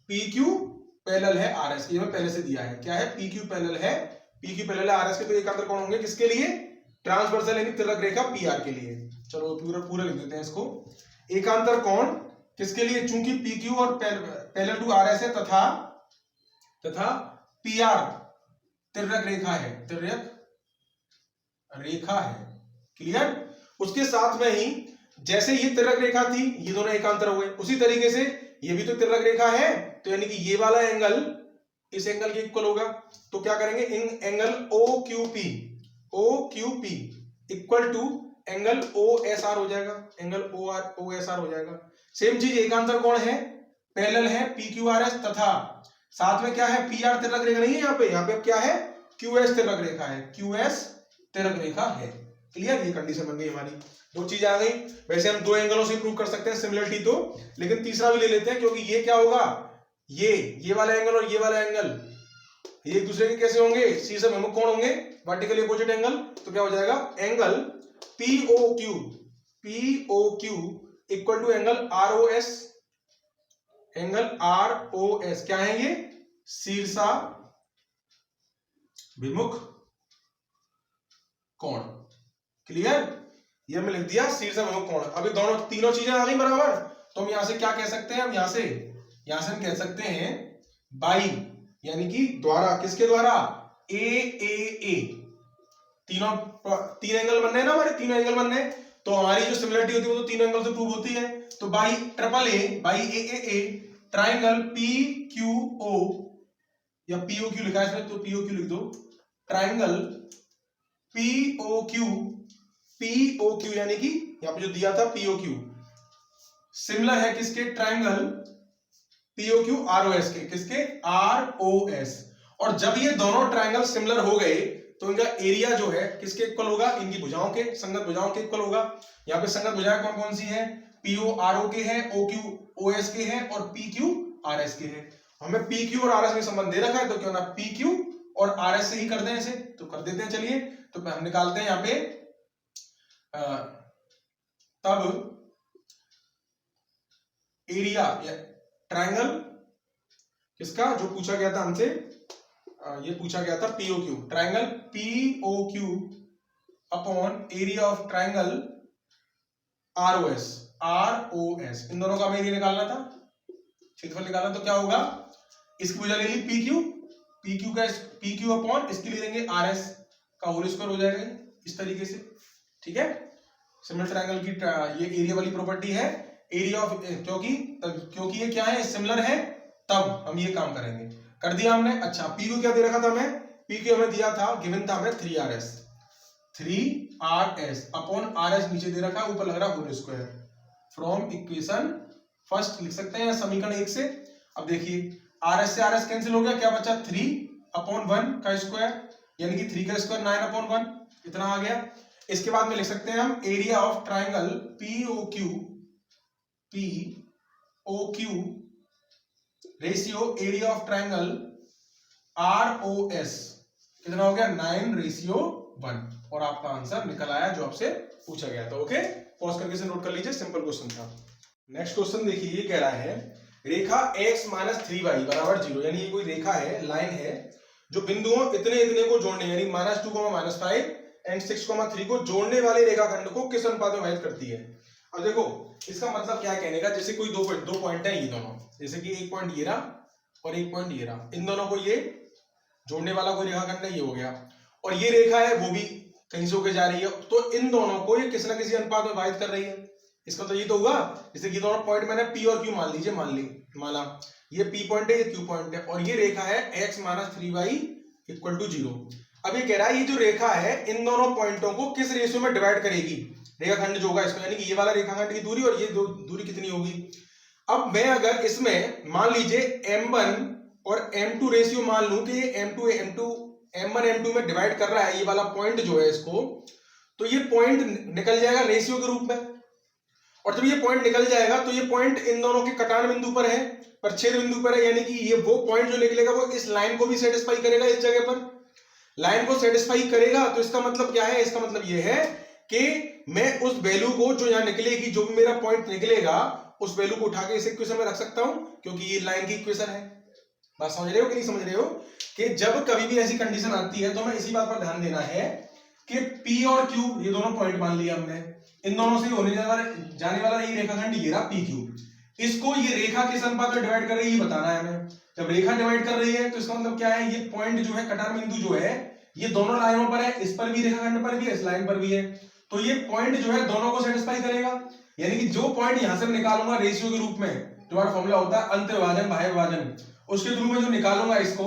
PQ पैरेलल है RS, ये मैं पहले से दिया है, क्या है, PQ पैरेलल है RS के, तो एकांतर कोण होंगे किसके लिए, ट्रांसवर्सल यानी तिर्यक रेखा PR के लिए। चलो पूरा लिख देते हैं इसको, एकांतर कोण किसके लिए, चूंकि PQ और पैरेलल टू RS है तथा PR तिर्यक रेखा है, क्लियर। उसके साथ में ही जैसे ये तिर्यक रेखा थी, ये दोनों एकांतर हो गए, उसी तरीके से ये भी तो तिर्यक रेखा है, तो यानी कि ये वाला एंगल इस एंगल के इक्वल होगा। तो क्या करेंगे, इन angle OQP equal to angle OSR हो जाएगा, एंगल OSR हो जाएगा। सेम चीज एकांतर कोण है, पैरेलल है PQRS तथा साथ में क्या है, PR तिर्यक रेखा नहीं है, यहाँ पे क्या है, QS तिर्यक रेखा है, QS तिर्यक रेखा है, क्लियर। ये कंडीशन बन गई हमारी, दो चीजें आ गई। वैसे हम दो एंगलों से प्रूव कर सकते हैं सिमिलरिटी तो, लेकिन तीसरा भी ले लेते हैं, क्योंकि ये क्या होगा, ये वाला एंगल और ये वाला एंगल ये एक दूसरे के कैसे होंगे, शीर्ष अभिमुख कोण होंगे, वर्टिकली अपोजिट एंगल। तो क्या हो जाएगा, angle POQ equal to angle ROS, क्या है ये, शीर्षाभिमुख कोण, क्लियर। ये हमने लिख दिया शीर्षाभिमुख कोण। अभी दोनों तीनों चीजें आ गई बराबर, तो हम यहां से क्या कह सकते हैं, हम यहां से हम कह सकते हैं बाई, यानी कि द्वारा, किसके द्वारा, ए तीन एंगल बनने हैं ना हमारे, तीनों एंगल बनने हैं, तो हमारी जो सिमिलरिटी होती है वो तो तीनों एंगल से प्रूव होती है। तो by triple A, by A triangle P Q O, या पीओ क्यू लिखा है इसमें तो पीओ क्यू लिख दो, ट्राइंगल पीओ क्यू यानी कि यहां पे जो दिया था पीओ क्यू सिमिलर है किसके, triangle PO Q R O S के, किसके, आर ओ एस। और जब ये दोनों ट्राइंगल सिमिलर हो गए तो इनका एरिया जो है किसके इक्वल होगा, इनकी भुजाओं के, संगत भुजाओं के इक्वल होगा। यहाँ पे संगत भुजाएं कौन कौन सी है, पीओ आर ओ के है, ओ क्यू ओ एस के है और पी क्यू आर एस के है। हमें पी क्यू और आर एस में संबंध दे रखा है तो क्यों ना पी क्यू और आर एस से ही कर दें इसे, तो कर देते हैं। चलिए तो हम निकालते हैं यहाँ पे तब एरिया ट्राइंगल किसका, जो पूछा गया था हमसे, ये पूछा गया था P O Q, triangle PO Q upon area of triangle R O S, इन दोनों का हमें एरिया निकालना था, क्षेत्रफल निकालना। तो क्या होगा, इसकी भुजा ले ली पी क्यू अपॉन इसकी ले लेंगे आर एस का होल स्क्वायर हो जाएगा इस तरीके से, ठीक है। सिमिलर ट्राइंगल की ये एरिया वाली प्रॉपर्टी है, एरिया ऑफ, क्योंकि ये क्या है, सिमिलर है, तब हम ये काम करेंगे। कर दिया हमने। अच्छा पी को क्या दे रखा था हमें, पी को हमें दिया था, गिवन था हमें 3RS अपॉन RS नीचे दे रखा, ऊपर लग रहा whole square, from equation first लिख सकते हैं समीकरण 1 से। अब देखिए RS से RS कैंसिल हो गया, क्या बचा, 3/1 का स्क्वायर, यानी कि 3 का स्क्वायर 9/1, इतना आ गया। इसके बाद में लिख सकते हैं हम area of triangle POQ ratio area of triangle ROS, कितना हो गया, 9:1, और आपका आंसर निकल आया जो आपसे पूछा गया था। ओके, पॉज करके इसे नोट कर लीजिए, सिंपल क्वेश्चन था। नेक्स्ट क्वेश्चन देखिए, ये कह रहा है रेखा x - 3y बराबर 0, यानी ये कोई रेखा है, लाइन है, जो बिंदुओं इतने इतने को जोड़ने, यानी -2, -5 एंड 6, 3 को जोड़ने वाले रेखाखंड को किस अनुपात में विभाजित करती है। अब देखो इसका मतलब क्या कहने का, जैसे कोई दो पॉइंट है, ये दोनों, जैसे कि एक पॉइंट ये रहा और एक पॉइंट ये रहा, इन दोनों को ये जोड़ने वाला कोई रेखाखंड है, ये हो गया, और ये रेखा है वो भी कहीं से होकर जा रही है, तो इन दोनों को ये किसी ना किसी अनुपात में विभाजित कर रही है। इसका तो ये तो हुआ, जैसे कि दोनों पॉइंट मैंने P और Q मान लीजिए, माना ये P पॉइंट है, ये Q पॉइंट है, और ये रेखा है x - 3y = 0। अब ये कह रहा है ये जो रेखा है इन दोनों पॉइंटों को किस रेशियो में डिवाइड करेगी, रेखाखंड जो होगा इसको, यानी कि ये वाला रेखाखंड की दूरी और ये दूरी कितनी होगी। अब मैं अगर इसमें मान लीजिए M1 और M2 रेशियो मान लूं कि ये M1 M2 में डिवाइड कर रहा है, ये वाला पॉइंट जो है इसको, तो ये पॉइंट निकल जाएगा रेशियो के रूप में, और जब ये पॉइंट निकल जाएगा तो ये पॉइंट इन दोनों के कटान बिंदु पर है, पर छेद बिंदु पर है, यानी कि ये वो पॉइंट जो निकलेगा वो इस लाइन को भी सेटिस्फाई करेगा, इस जगह पर लाइन को सेटिस्फाई करेगा। तो इसका मतलब क्या है, इसका मतलब ये है कि मैं उस वैल्यू को जो यहां निकलेगी, जो भी मेरा पॉइंट निकलेगा, उस वैल्यू को उठा के इस इक्वेशन में रख सकता हूं, क्योंकि ये लाइन की इक्वेशन है। बात समझ रहे हो कि नहीं समझ रहे हो, कि जब कभी भी ऐसी कंडीशन आती है तो हमें इसी बात पर ध्यान देना है कि P और Q ये दोनों पॉइंट मान लिया हमने, इन दोनों से होने जाने वाला ये रेखाखंड ये रहा PQ, इसको ये रेखा किस अनुपात में डिवाइड कर रही है ये बताना है हमें। जब रेखा डिवाइड कर रही है तो इसका मतलब क्या है, ये पॉइंट जो है, कटान बिंदु जो है, ये दोनों लाइनों पर है, इस पर भी रेखाखंड पर भी है, इस लाइन पर भी है, तो ये पॉइंट जो है दोनों को सेटिस्फाई करेगा। यानी कि जो पॉइंट यहां से मैं निकालूंगा रेशियो के रूप में, तुम्हारा फॉर्मूला होता है अंत विभाजन बाह्य विभाजन, उसके थ्रू में जो निकालूंगा इसको,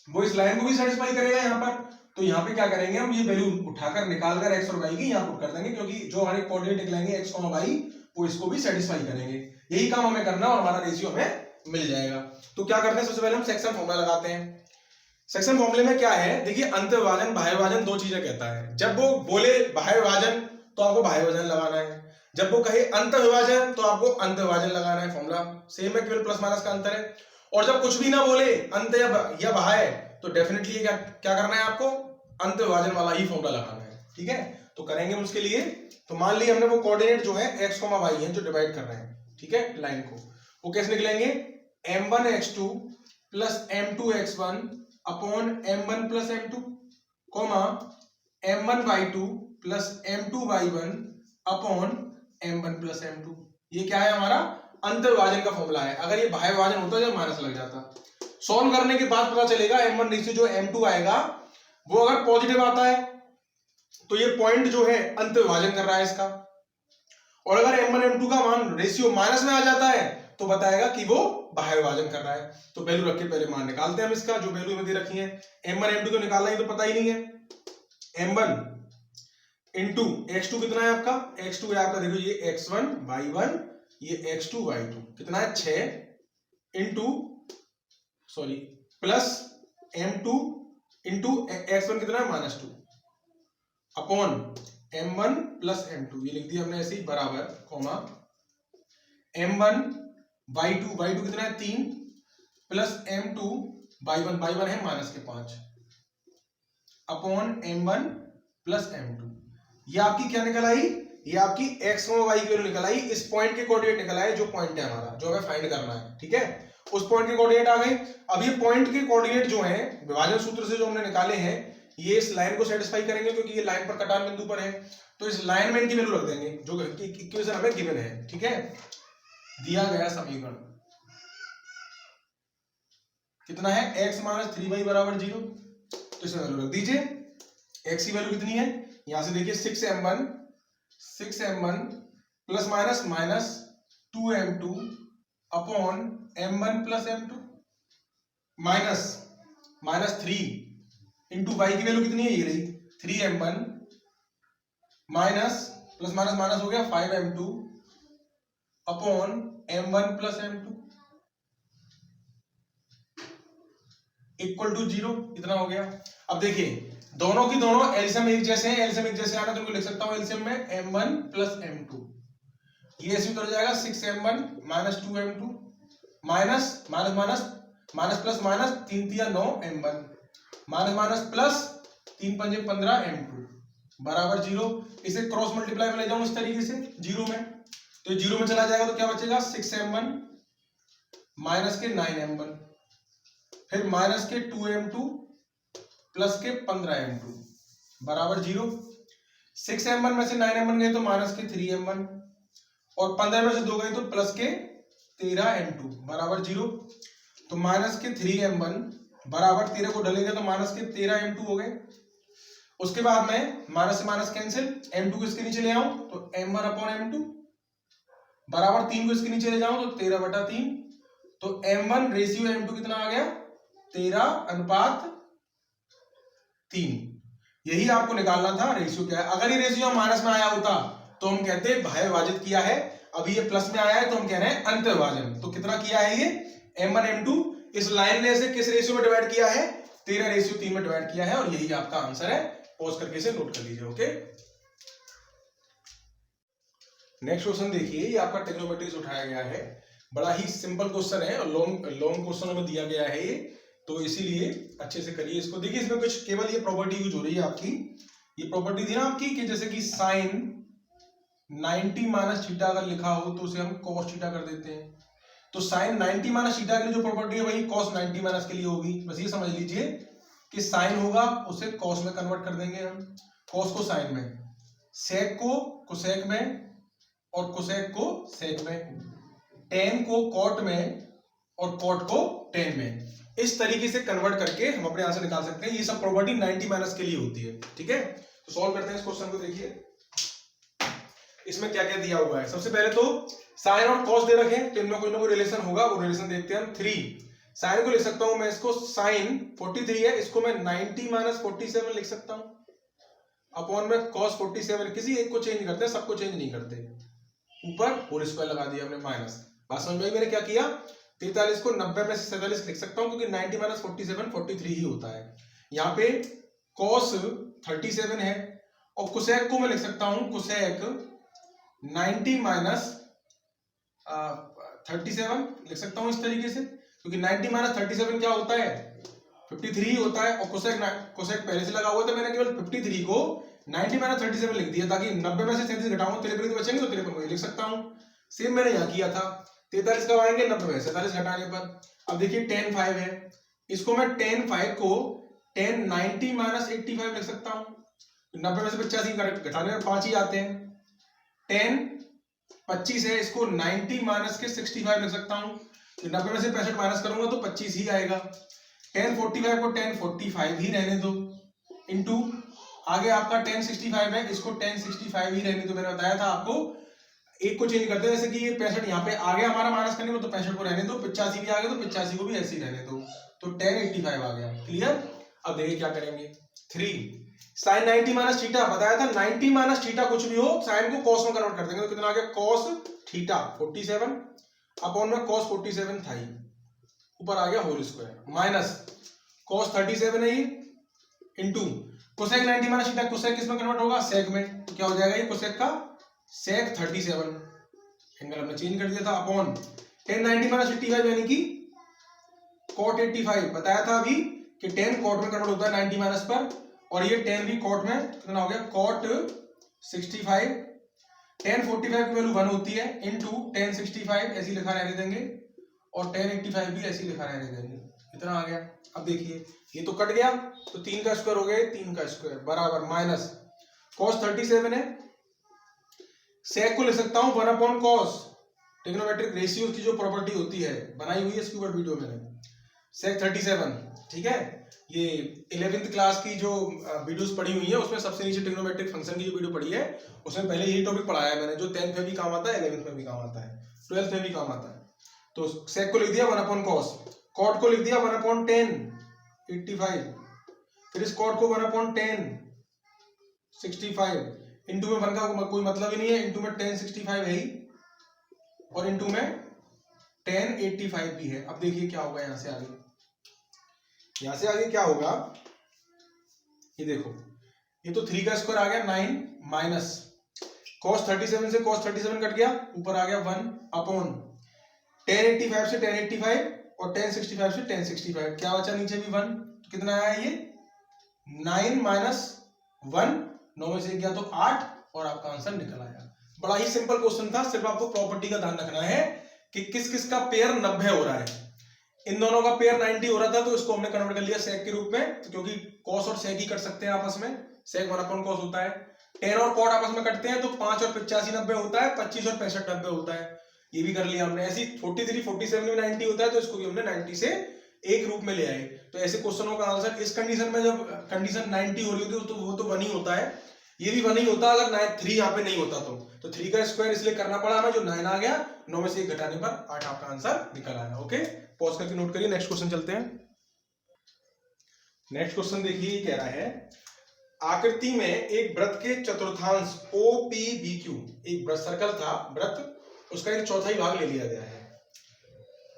वो इस लाइन को भी सेटिस्फाई करेगा यहाँ पर। तो यहाँ पे क्या करेंगे हम, ये वैल्यू उठाकर निकालकर x और y की यहाँ पुट कर देंगे, क्योंकि जो हमारे कोऑर्डिनेट निकलेंगे x, y, वो इसको भी सेटिस्फाई करेंगे। यही काम हमें करना और हमारा रेशियो हमें मिल जाएगा। तो क्या करते हैं, सबसे पहले हम सेक्शन फॉर्मूला लगाते हैं। सेक्शन फॉर्मूले में क्या है, देखिए अंत विभाजन बाह्य विभाजन दो चीजें कहता है। जब वो बोले बाह्य विभाजन तो आपको बाह्य विभाजन लगाना है, जब वो कहे अंत विभाजन तो आपको अंत विभाजन लगाना है। फॉर्मूला सेम है, केवल प्लस माइनस का अंतर है। और जब कुछ भी ना बोले अंत या बाह्य, तो डेफिनेटली क्या करना है, आपको अंत विभाजन वाला ही फॉर्मूला लगाना है। ठीक है, तो करेंगे हम उसके लिए। तो मान ली हमने वो कोऑर्डिनेट जो है x, y है जो डिवाइड कर रहे हैं, ठीक है, लाइन को, वो कैसे निकलेंगे, m1x2 plus m2x1 upon m1 plus m2, comma m1y2 plus m2y1 upon m1 plus m2। ये क्या है हमारा अंतर्विभाजन का फॉर्मूला है। अगर ये बाह्य विभाजन होता तो माइनस लग जाता। सॉल्व करने के बाद पता चलेगा m1 रेशियो जो m2 आएगा वो अगर पॉजिटिव आता है तो ये पॉइंट जो है अंतर्विभाजन कर रहा है इसका, और अगर m1 m2 का मान रेशियो माइनस में आ जाता है तो बताएगा कि वो बाह्य विभाजन कर रहा है। तो वैल्यू रख के पहले मान निकालते हैं हम इसका, जो वैल्यू में दे रखी है। m1 m2 तो निकालना ही तो पता ही नहीं है। m1 इंटू x2 कितना है आपका, x2 है आपका, देखो ये x1 y1 ये x2 y2 कितना है 6 into sorry plus m2 into x1 कितना है -2 अपॉन m1 प्लस m2, ये लिख दिया हमने ऐसे ही बराबर कॉमा m1 y2 कितना है 3 प्लस m2 y1 है -5 अपॉन m1 प्लस m2। ये आपकी क्या निकल आई, ये आपकी x और y की वैल्यू निकल आई, इस पॉइंट के कोऑर्डिनेट निकल आए जो पॉइंट है हमारा, जो हमें फाइंड करना है। ठीक है, उस पॉइंट के कोऑर्डिनेट आ गए। अब ये पॉइंट के कोऑर्डिनेट जो हैं विभाजन सूत्र से जो हमने निकाले हैं ये इस लाइन को सेटिस्फाई करेंगे, क्योंकि ये लाइन पर कटान बिंदु पर है, तो इस लाइन में इनकी वैल्यू रख देंगे जो इक्वेशन हमें गिवन है। ठीक है, दिया गया समीकरण कितना है, x - 3y बराबर 0, तो इसमें वैल्यू रख दीजिए। x की वैल्यू कितनी है, यहां से देखिए 6m1 plus minus 2m2 upon m1 plus m2 minus 3 into y की वैल्यू कितनी है, ये रही 3m1 माइनस प्लस माइनस हो गया 5m2 upon m1 plus m2 equal to 0, इतना हो गया। अब देखिए दोनों की दोनों एलसीएम एक जैसे हैं, एलसीएम एक जैसे आना तो उनको लिख सकता हूं एलसीएम में m1 प्लस m2, ये ऐसे उतर जाएगा 6m1 minus 2m2 minus plus minus 3 × 9 m1 minus plus 3 × 5 15 m2 बराबर 0। इसे क्रॉस मल्टीप्लाई में ले जाऊं इस तरीके से 0 में, तो 0 में चला जाएगा तो क्या बचेगा 6m1 माइनस के 9m1 फिर माइनस के 2m2 प्लस के 15m2 बराबर 0। 6m1 में से 9m1 गए तो माइनस के 3m1 और 15 में से 2 गए तो प्लस के 13m2 बराबर 0। तो माइनस के 3m1 बराबर 13 को डलेंगे तो माइनस के 13m2 हो गए। उसके बाद में माइनस से माइनस कैंसिल, m2 को इसके नीचे ले आऊं तो m1 अपॉन m2 बराबर 3 को इसके नीचे ले जाऊं तो 13/3, तो m1 रेशियो m2 कितना आ गया 13:3। यही आपको निकालना था रेशियो क्या है। अगर ये रेशियो माइनस में आया होता तो हम कहते बाह्य विभाजित किया है, अभी ये प्लस में आया है तो हम कह रहे हैं अंत विभाजन। तो कितना किया है ये m1 m2, इस लाइन ने से किस रेशियो में डिवाइड किया है 13:3 में डिवाइड किया है, और यही आपका आंसर है। पॉज करके इसे नोट कर लीजिए। ओके, नेक्स्ट क्वेश्चन देखिए, ये आपका ट्रिग्नोमेट्री से उठाया गया है, बड़ा ही सिंपल क्वेश्चन है और लॉन्ग क्वेश्चन में दिया गया है ये, तो इसीलिए अच्छे से करिए इसको। देखिए इसमें कुछ केवल ये प्रॉपर्टी यूज हो रही है आपकी, ये प्रॉपर्टी थी ना आपकी कि जैसे कि साइन 90 माइनस थीटा अगर लिखा हो तो उसे हम cos थीटा कर देते हैं, तो साइन 90 माइनस थीटा के लिए जो प्रॉपर्टी है वही cos 90 माइनस के लिए होगी। बस ये समझ लीजिए कि साइन होगा उसे cos में कन्वर्ट कर देंगे हम, cos को साइन में, सेक को कोसेक में और कोसेक को सेक में, टेन को कॉट में और कॉट को टेन में, इस तरीके से कन्वर्ट करके हम अपने आंसर निकाल सकते हैं। ये सब प्रॉपर्टी 90 माइनस के लिए होती है। ठीक है, तो सॉल्व करते हैं इस क्वेश्चन को। देखिए इसमें क्या क्या दिया हुआ है। सबसे पहले तो साइन और कॉस दे रखे हैं, तो इनमें कोई ना कोई रिलेशन होगा, वो रिलेशन देखते हैं हम। 3 साइन को लिख सकता हूं मैं, इसको साइन 43 है, इसको मैं 90 माइनस 47 लिख सकता हूं अपॉन में cos 47, किसी एक को चेंज करते हैं, सबको चेंज नहीं करते। ऊपर होल स्क्वायर लगा दिया हमने माइनस। बात समझ में मैंने क्या किया, 43 को 90 में से 47 लिख सकता हूं, क्योंकि 90 माइनस 47 43 ही होता है। यहाँ पे cos 37 है, और कोसेक को मैं लिख सकता हूं कोसेक 90 माइनस 37 लिख सकता हूं इस तरीके से, क्योंकि 90 माइनस 37 क्या होता है 53 होता है, और कोसेक पहले से लगा हुआ था, मैंने केवल 53 को 90 माइनस 37 लिख दिया, ताकि 90 में से 37 घटाऊं 53 बचेंगे तो 53 को लिख सकता हूं। सेम मैंने यहाँ किया था, 43 कब आएंगे 90 में 47 घटाने पर। अब देखिए tan 5 है, इसको मैं tan 5 को tan 90 माइनस 85 लिख सकता हूं, 90 में से 85 घटाने पर 5 ही आते हैं। tan 25 है, इसको 90 माइनस के 65 लिख सकता हूं। तो 90 में से 65 माइनस करूंगा तो 25 ही आएगा। tan 45 को tan 45 ही रहने दो, इनटू आगे आपका tan 65 है, इसको tan 65 ही रहने दो। मैंने बताया था आपको एक को चेंज करते हैं, जैसे कि ये 65 यहाँ पे आ गया हमारा माइनस करने में, तो 65 को रहने दो, 85 भी आ गया तो 85 को भी ऐसे ही रहने दो, तो tan 85 आ गया। क्लियर? अब देखिए क्या करेंगे। 3 sin 90 माइनस थीटा, बताया था 90 माइनस थीटा कुछ भी हो साइन को कॉस में कन्वर्ट कर देंगे, तो कितना आ गया cos थीटा 47 अपॉन में cos 47 था ही, ऊपर आ गया होल स्क्वायर, माइनस cos 37 है ये, into cosec 90 minus theta, cosec किस में कन्वर्ट होगा? सेक में, तो क्या हो जाएगा ये कोसेक का सेक 37, एंगल हमने चेंज कर दिया था, अपॉन tan 90 माइनस 55 यानी कि cot 85, बताया था अभी कि tan cot में कन्वर्ट होता है 90 माइनस पर, और ये tan भी cot में कितना हो गया cot 65, tan 45 की वैल्यू 1 होती है, इनटू tan 65 ऐसे लिखा रहने देंगे, और tan 85 भी ऐसे लिखा रहने देंगे, इतना आ गया। अब देखिए ये तो कट गया, तो 3 का स्क्वायर हो गया, 3 का स्क्वायर बराबर माइनस cos 37 है, sec को लिख सकता हूं 1 अपॉन cos, ट्रिग्नोमेट्रिक रेशियो की जो प्रॉपर्टी होती है बनाई हुई है इसके ऊपर वीडियो मैंने, sec 37, ठीक है। ये 11th क्लास की जो वीडियोस पढ़ी हुई है उसमें सबसे नीचे ट्रिग्नोमेट्रिक फंक्शन की जो वीडियो पढ़ी है उसमें पहले यही टॉपिक पढ़ाया है मैंने, जो 10th में भी काम आता है, 11th में भी काम आता है, 12th में भी काम आता है। तो sec को लिख दिया 1 अपॉन cos, cot को लिख दिया 1 अपॉन tan 85, फिर इस cot को 1 अपॉन tan 65, इंटू में 1 का कोई मतलब ही नहीं है, इंटू में tan 65 है ही, और इंटू में tan 85 भी है। अब देखिए क्या होगा यहां से आगे, यहां से आगे क्या होगा, ये देखो ये तो 3 का स्क्वायर आ गया 9 माइनस cos 37 से cos 37 कट गया, ऊपर आ गया 1 अपॉन tan 85 से tan 85 और tan 65 से tan 65, क्या बचा नीचे भी 1, तो कितना आया ये 9 माइनस 1, 9 में से गया तो 8, और आपका आंसर निकल आया। बड़ा ही सिंपल क्वेश्चन था, सिर्फ आपको प्रॉपर्टी का ध्यान रखना है कि किस किस का पेयर 90 हो रहा है। इन दोनों का पेयर 90 हो रहा था तो इसको हमने कन्वर्ट कर लिया सेक के रूप में, तो क्योंकि cos और सेक ही कट सकते हैं आपस में, सेक 1 अपॉन cos होता है, tan और cot आपस में कटते हैं तो 5 और 85 90 होता है, 25 और 65 90 होता है, ये भी कर लिया हमने। ऐसी 43 47 में 90 होता है तो इसको भी हमने 90 से एक रूप में ले आए। तो ऐसे क्वेश्चनों का आंसर इस कंडीशन में, जब कंडीशन 90 हो रही होती है तो वो तो 1 ही होता है, ये भी 1 ही होता अगर 3 यहाँ पे नहीं होता तो 3 का स्क्वायर इसलिए करना पड़ा हमें, जो 9 आ गया, 9 में से 1 घटाने पर 8 आपका आंसर निकल आया। ओके, पॉज करके नोट करिए, नेक्स्ट क्वेश्चन चलते हैं। नेक्स्ट क्वेश्चन देखिए कह रहा है, आकृति में एक वृत्त के चतुर्थांश OPBQ, एक वृत्त सर्कल था वृत्त, उसका एक चौथाई भाग ले लिया गया है,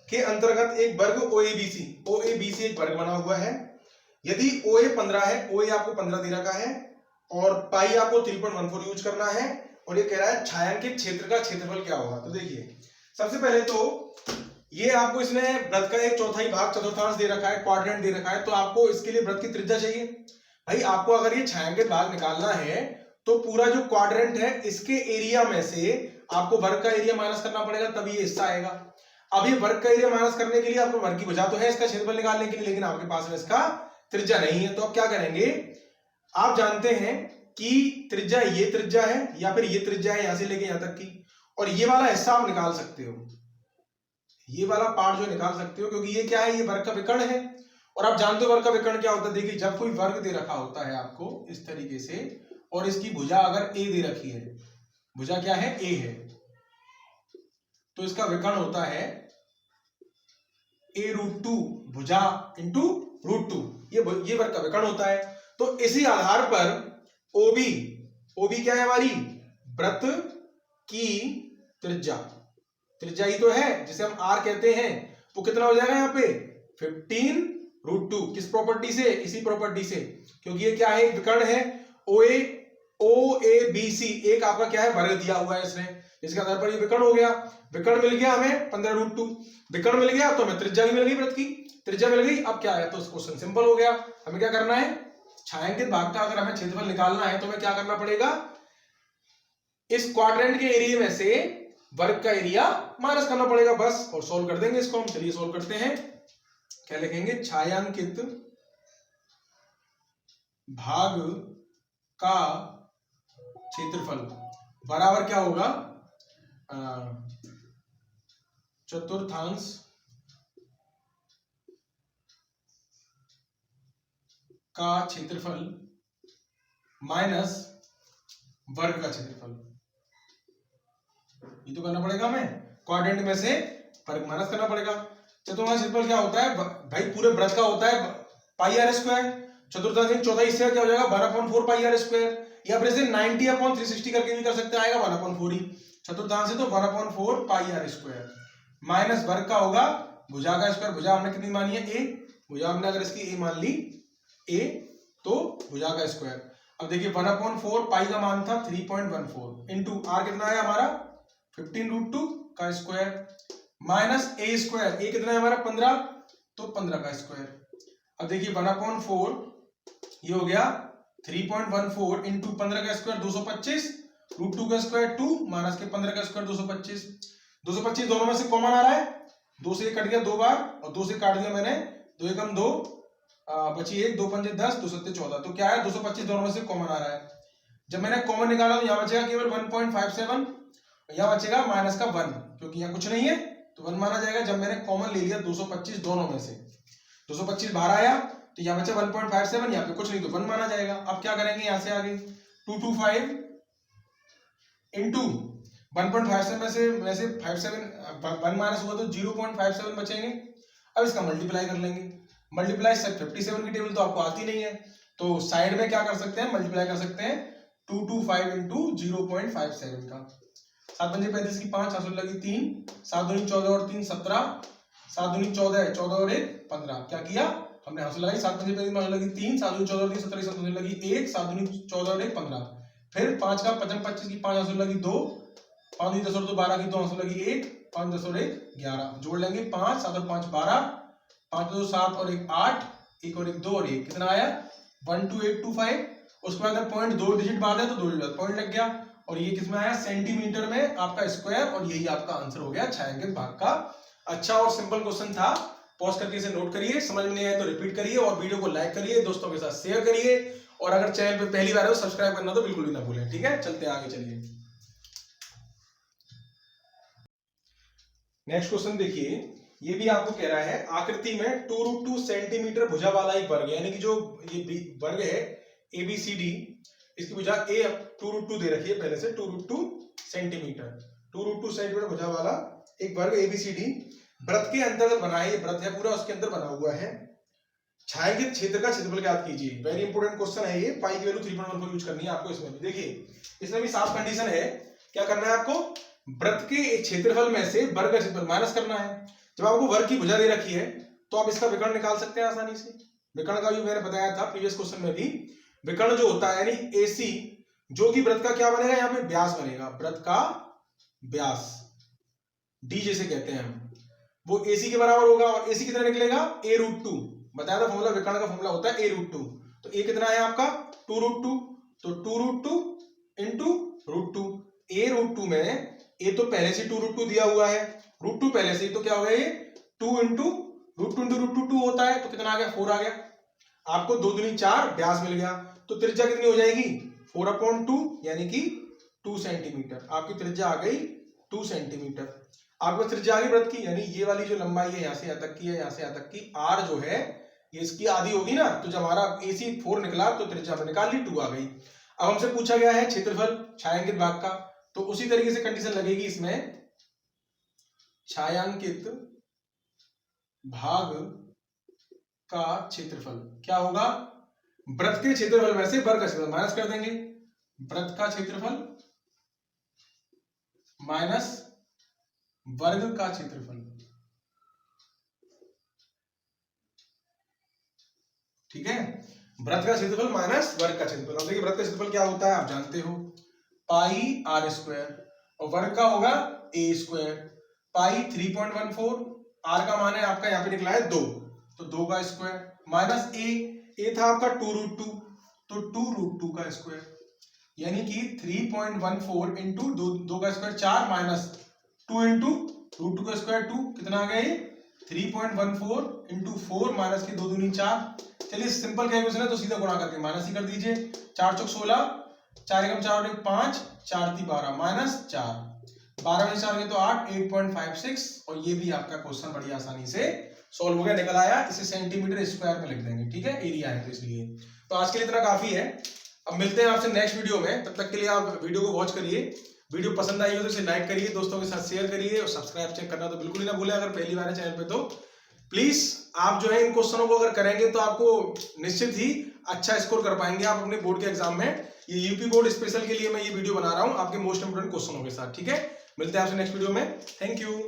के अंतर्गत एक वर्ग OABC एक वर्ग बना हुआ है। यदि OA 15 है, OA आपको 15 दे रखा है, और पाई आपको 3.14 यूज करना है, और ये कह रहा है छायांकित क्षेत्र का क्षेत्रफल क्या होगा। तो देखिए सबसे पहले तो ये आपको इसने वृत्त का एक चौथाई भाग चतुर्थांश दे रखा है, क्वाड्रेंट दे रखा है, तो आपको इसके लिए वृत्त की त्रिज्या चाहिए। भाई आपको अगर ये छायांकित भाग निकालना है तो पूरा जो क्वाड्रेंट है इसके एरिया में से आपको वर्ग का एरिया माइनस करना पड़ेगा, तभी ये हिस्सा आएगा। अब ये वर्ग का एरिया माइनस करने के लिए आपको वर्ग की भुजा तो है इसका क्षेत्रफल निकालने के लिए, लेकिन आपके पास में इसका त्रिज्या नहीं है, तो आप क्या करेंगे, आप जानते हैं कि त्रिज्या ये त्रिज्या है या फिर ये त्रिज्या है यहां से लेके यहां तक की, और ये वाला हिस्सा आप निकाल सकते हो, ये वाला पार्ट जो निकाल सकते हो, क्योंकि ये क्या है, ये वर्ग का विकर्ण है, और आप जानते हो वर्ग का विकर्ण क्या होता है। देखिए जब कोई वर्ग दे रखा होता है आपको इस तरीके से, और इसकी भुजा अगर a दे रखी है, भुजा क्या है a है, तो इसका विकर्ण होता है a√2 भुजा इंटू √2, ये वर्ग का विकर्ण होता है। तो इसी आधार पर OB क्या है हमारी, वृत्त की त्रिज्या ही तो है जिसे हम R कहते हैं, वो कितना हो जाएगा यहाँ पे 15√2, किस प्रॉपर्टी से, इसी प्रॉपर्टी से, क्योंकि ये क्या है, एक विकर्ण है OABC, एक आपका क्या है वर्ग दिया हुआ है इसने, इसके आधार पर ये विकर्ण हो गया, विकर्ण मिल गया हमें 15√2, विकर्ण मिल गया तो हमें त्रिज्या भी मिल गई, वृत्त की त्रिज्या मिल गई। अब क्या है, तो क्वेश्चन सिंपल हो गया, हमें क्या करना है, छायांकित भाग का अगर हमें क्षेत्रफल निकालना है तो हमें क्या करना पड़ेगा, इस क्वाड्रेंट के एरिया में से वर्ग का एरिया माइनस करना पड़ेगा बस, और सोल्व कर देंगे इसको हम। चलिए सोल्व करते हैं, क्या लिखेंगे, छायांकित भाग का क्षेत्रफल बराबर क्या होगा, चतुर्थांश का क्षेत्रफल माइनस वर्ग का क्षेत्रफल। ये तो करना पड़ेगा हमें, क्वाड्रेंट में से वर्ग माइनस करना पड़ेगा। चतुर्थांश क्षेत्रफल क्या होता है भाई, पूरे वृत्त का होता है पाई आर स्क्वायर। चतुर्थांश चौथाई हिस्से क्या हो जाएगा 1/4 पाई आर स्क्वायर, या फिर इसे 90/360 करके भी कर सकते हैं, आएगा 1/4 ही। चतुर्थांश है तो 1/4 पाई आर स्क्वायर माइनस वर्ग का होगा भुजा का स्क्वायर। भुजा हमने कितनी मानी है, ए। भुजा हमने अगर इसकी ए मान ली, ए, तो भुजा का स्क्वायर। अब देखिए 1/4 पाई का मान था 3.14 इंटू आर कितना है हमारा 15√2 का स्क्वायर माइनस ए स्क्वायर। ए कितना है हमारा 15, तो 15 का स्क्वायर। अब देखिए 1/4 ये हो गया 3.14 इंटू 15 का स्क्वायर 225, √2 का स्क्वायर 2 माइनस के 15 का स्क्वायर 225। 225 दोनों में से कॉमन आ रहा है, 2 से कट गया 2 बार और 2 से काट दिया मैंने, 2 एकम 2 बची 1, 2 पंजे 10, 2 सत्ते 14। तो क्या है 225 दोनों में से कॉमन आ रहा है। जब मैंने कॉमन निकाला तो यहाँ बचेगा केवल 1.57, यहाँ बचेगा माइनस का 1, क्योंकि यहाँ कुछ नहीं है तो 1 माना जाएगा। जब मैंने कॉमन ले लिया 225 दोनों में से, 225 बाहर आया तो यहाँ बचा 1.57, यहाँ पे कुछ नहीं तो 1 माना जाएगा। अब क्या करेंगे, यहाँ से आगे 225 इंटू 1.57 में से 57 1 माइनस हुआ तो 0.57 बचेंगे। अब इसका मल्टीप्लाई कर लेंगे, मल्टीप्लाई 57 की टेबल तो आपको आती नहीं है, तो साइड में क्या कर सकते हैं, मल्टीप्लाई कर सकते हैं 225 इंटू 0.57 का। 7 पंजे 35 की 5, 7 लगी 3, 7 दूनी 14 और 3 17, 7 दूनी 14, 14 और 1 15। क्या किया हमने हासिल लगाई, 7 पंजे 35 लगी 3, 7 दूनी 14 और 3 17, 7 दूनी लगी 1, 7 दूनी 14 और 1 15। फिर 5 का 55 25 की 5 हासिल लगी 2, 5 10 और 2 12 की 2 हासिल लगी 1, 5 10 और 1 11। जोड़ लेंगे 5 7 और 5 12, 5 2 7 और 1 8, 1 और 1 2 और 1 कितना आया 12825। उसके बाद पॉइंट 2 डिजिट बाद है तो 2 डिजिट पॉइंट लग गया, और ये किसमें आया सेंटीमीटर में आपका स्क्वायर, और यही आपका आंसर हो गया छायांकित भाग का। अच्छा और सिंपल क्वेश्चन था, पॉज करके इसे नोट करिए, समझ में नहीं आया तो रिपीट करिए और वीडियो को लाइक करिए, दोस्तों के साथ शेयर करिए, और अगर चैनल पे पहली बार है तो सब्सक्राइब करना तो बिल्कुल भी ना भूलें। ठीक है, चलते हैं आगे। चलिए नेक्स्ट क्वेश्चन देखिए, ये भी आपको कह रहा है आकृति में 2√2 सेंटीमीटर भुजा वाला एक वर्ग, यानी कि जो ये वर्ग है ABCD, इसकी भुजा A 2√2 दे रखी है पहले से, 2√2 सेंटीमीटर, 2√2 सेंटीमीटर भुजा वाला एक वर्ग ABCD वृत्त के अंतर्गत बना है। ये वृत्त है पूरा, उसके अंदर बना हुआ है। छायांकित क्षेत्र का क्षेत्रफल ज्ञात कीजिए। वेरी इंपोर्टेंट क्वेश्चन है ये, पाई की वैल्यू 3.14 यूज करनी है आपको इसमें भी। देखिए इसमें भी साफ कंडीशन है, क्या करना है आपको, वृत्त के क्षेत्रफल में से वर्ग का क्षेत्रफल माइनस करना है। जब आपको वर्ग की भुजा दे रखी है तो आप इसका विकर्ण निकाल सकते हैं आसानी से। विकर्ण का भी मैंने बताया था प्रीवियस क्वेश्चन में भी, विकर्ण जो होता है यानी AC, जो कि वृत्त का क्या बनेगा, यहाँ पे व्यास बनेगा, वृत्त का व्यास D जैसे कहते हैं हम, वो AC के बराबर होगा, और AC कितना निकलेगा A√2, बताया था फॉर्मूला, विकर्ण का फॉर्मूला होता है A√2। तो A कितना है आपका 2√2, तो 2√2 इंटू √2। A√2 में A तो पहले से 2√2 दिया हुआ है, √2 पहले से, तो क्या हो गया ये 2 इंटू √2 2 होता है, तो कितना आ गया 4 आ गया। आपको 2 दूनी 4 व्यास मिल गया, तो त्रिज्या कितनी हो जाएगी 4/2 यानी कि 2 सेंटीमीटर। आपकी त्रिज्या आ गई 2 सेंटीमीटर। आपको त्रिज्या आ गई वृत्त की, यानी ये वाली जो लंबाई है यहाँ से यहाँ तक की है, यहाँ से यहाँ तक की, R जो है ये इसकी आधी होगी ना, तो जब हमारा AC 4 निकला तो त्रिज्या में निकाल ली 2 आ गई। अब हमसे पूछा गया है क्षेत्रफल छायांकित भाग का, तो उसी तरीके से कंडीशन लगेगी इसमें, छायांकित भाग का क्षेत्रफल क्या होगा, वृत्त के क्षेत्रफल में से वर्ग का क्षेत्रफल माइनस कर देंगे, वृत्त का क्षेत्रफल माइनस वर्ग का क्षेत्रफल। ठीक है, वृत्त का क्षेत्रफल माइनस वर्ग का क्षेत्रफल। अब देखिए वृत्त का क्षेत्रफल क्या होता है आप जानते हो, पाई R स्क्वायर, और वर्ग का होगा A स्क्वायर। पाई 3.14, R का मान है आपका यहाँ पे निकला है 2, तो 2 का स्क्वायर, माइनस A था आपका 2√2, तो 2√2 का स्क्वायर, यानी कि 3.14 इंटू 2 का स्क्वायर 4 माइनस 2 इंटू √2 का स्क्वायर 2, कितना आ गया 3.14 इंटू 4 माइनस के 2 दूनी 4। चलिए सिंपल कैलकुलेशन है तो सीधा गुणा करके माइनस ही कर दीजिए, 4 चौक 16, 4 एकम 4 और 1 5, 4 3 12 माइनस 4, 12 में 4 तो 8, 8.56 और ये भी आपका क्वेश्चन बड़ी आसानी से सॉल्व हो गया, निकल आया। इसे सेंटीमीटर स्क्वायर में लिख देंगे, ठीक है, एरिया है तो इसलिए। तो आज के लिए इतना काफी है। अब मिलते हैं आपसे नेक्स्ट वीडियो में, तब तक के लिए आप वीडियो को वॉच करिए। वीडियो पसंद आई हो तो इसे लाइक करिए, दोस्तों के साथ शेयर करिए और सब्सक्राइब चेक करना तो बिल्कुल ही ना भूलें। अगर पहली बार है चैनल पे तो प्लीज आप जो है इन क्वेश्चनों को अगर करेंगे तो आपको निश्चित ही अच्छा स्कोर कर पाएंगे आप अपने बोर्ड के एग्जाम में। ये यूपी बोर्ड स्पेशल के लिए मैं ये वीडियो बना रहा हूं आपके मोस्ट इंपोर्टेंट क्वेश्चनों के साथ, ठीक है। मिलते हैं आपसे नेक्स्ट वीडियो में, थैंक यू।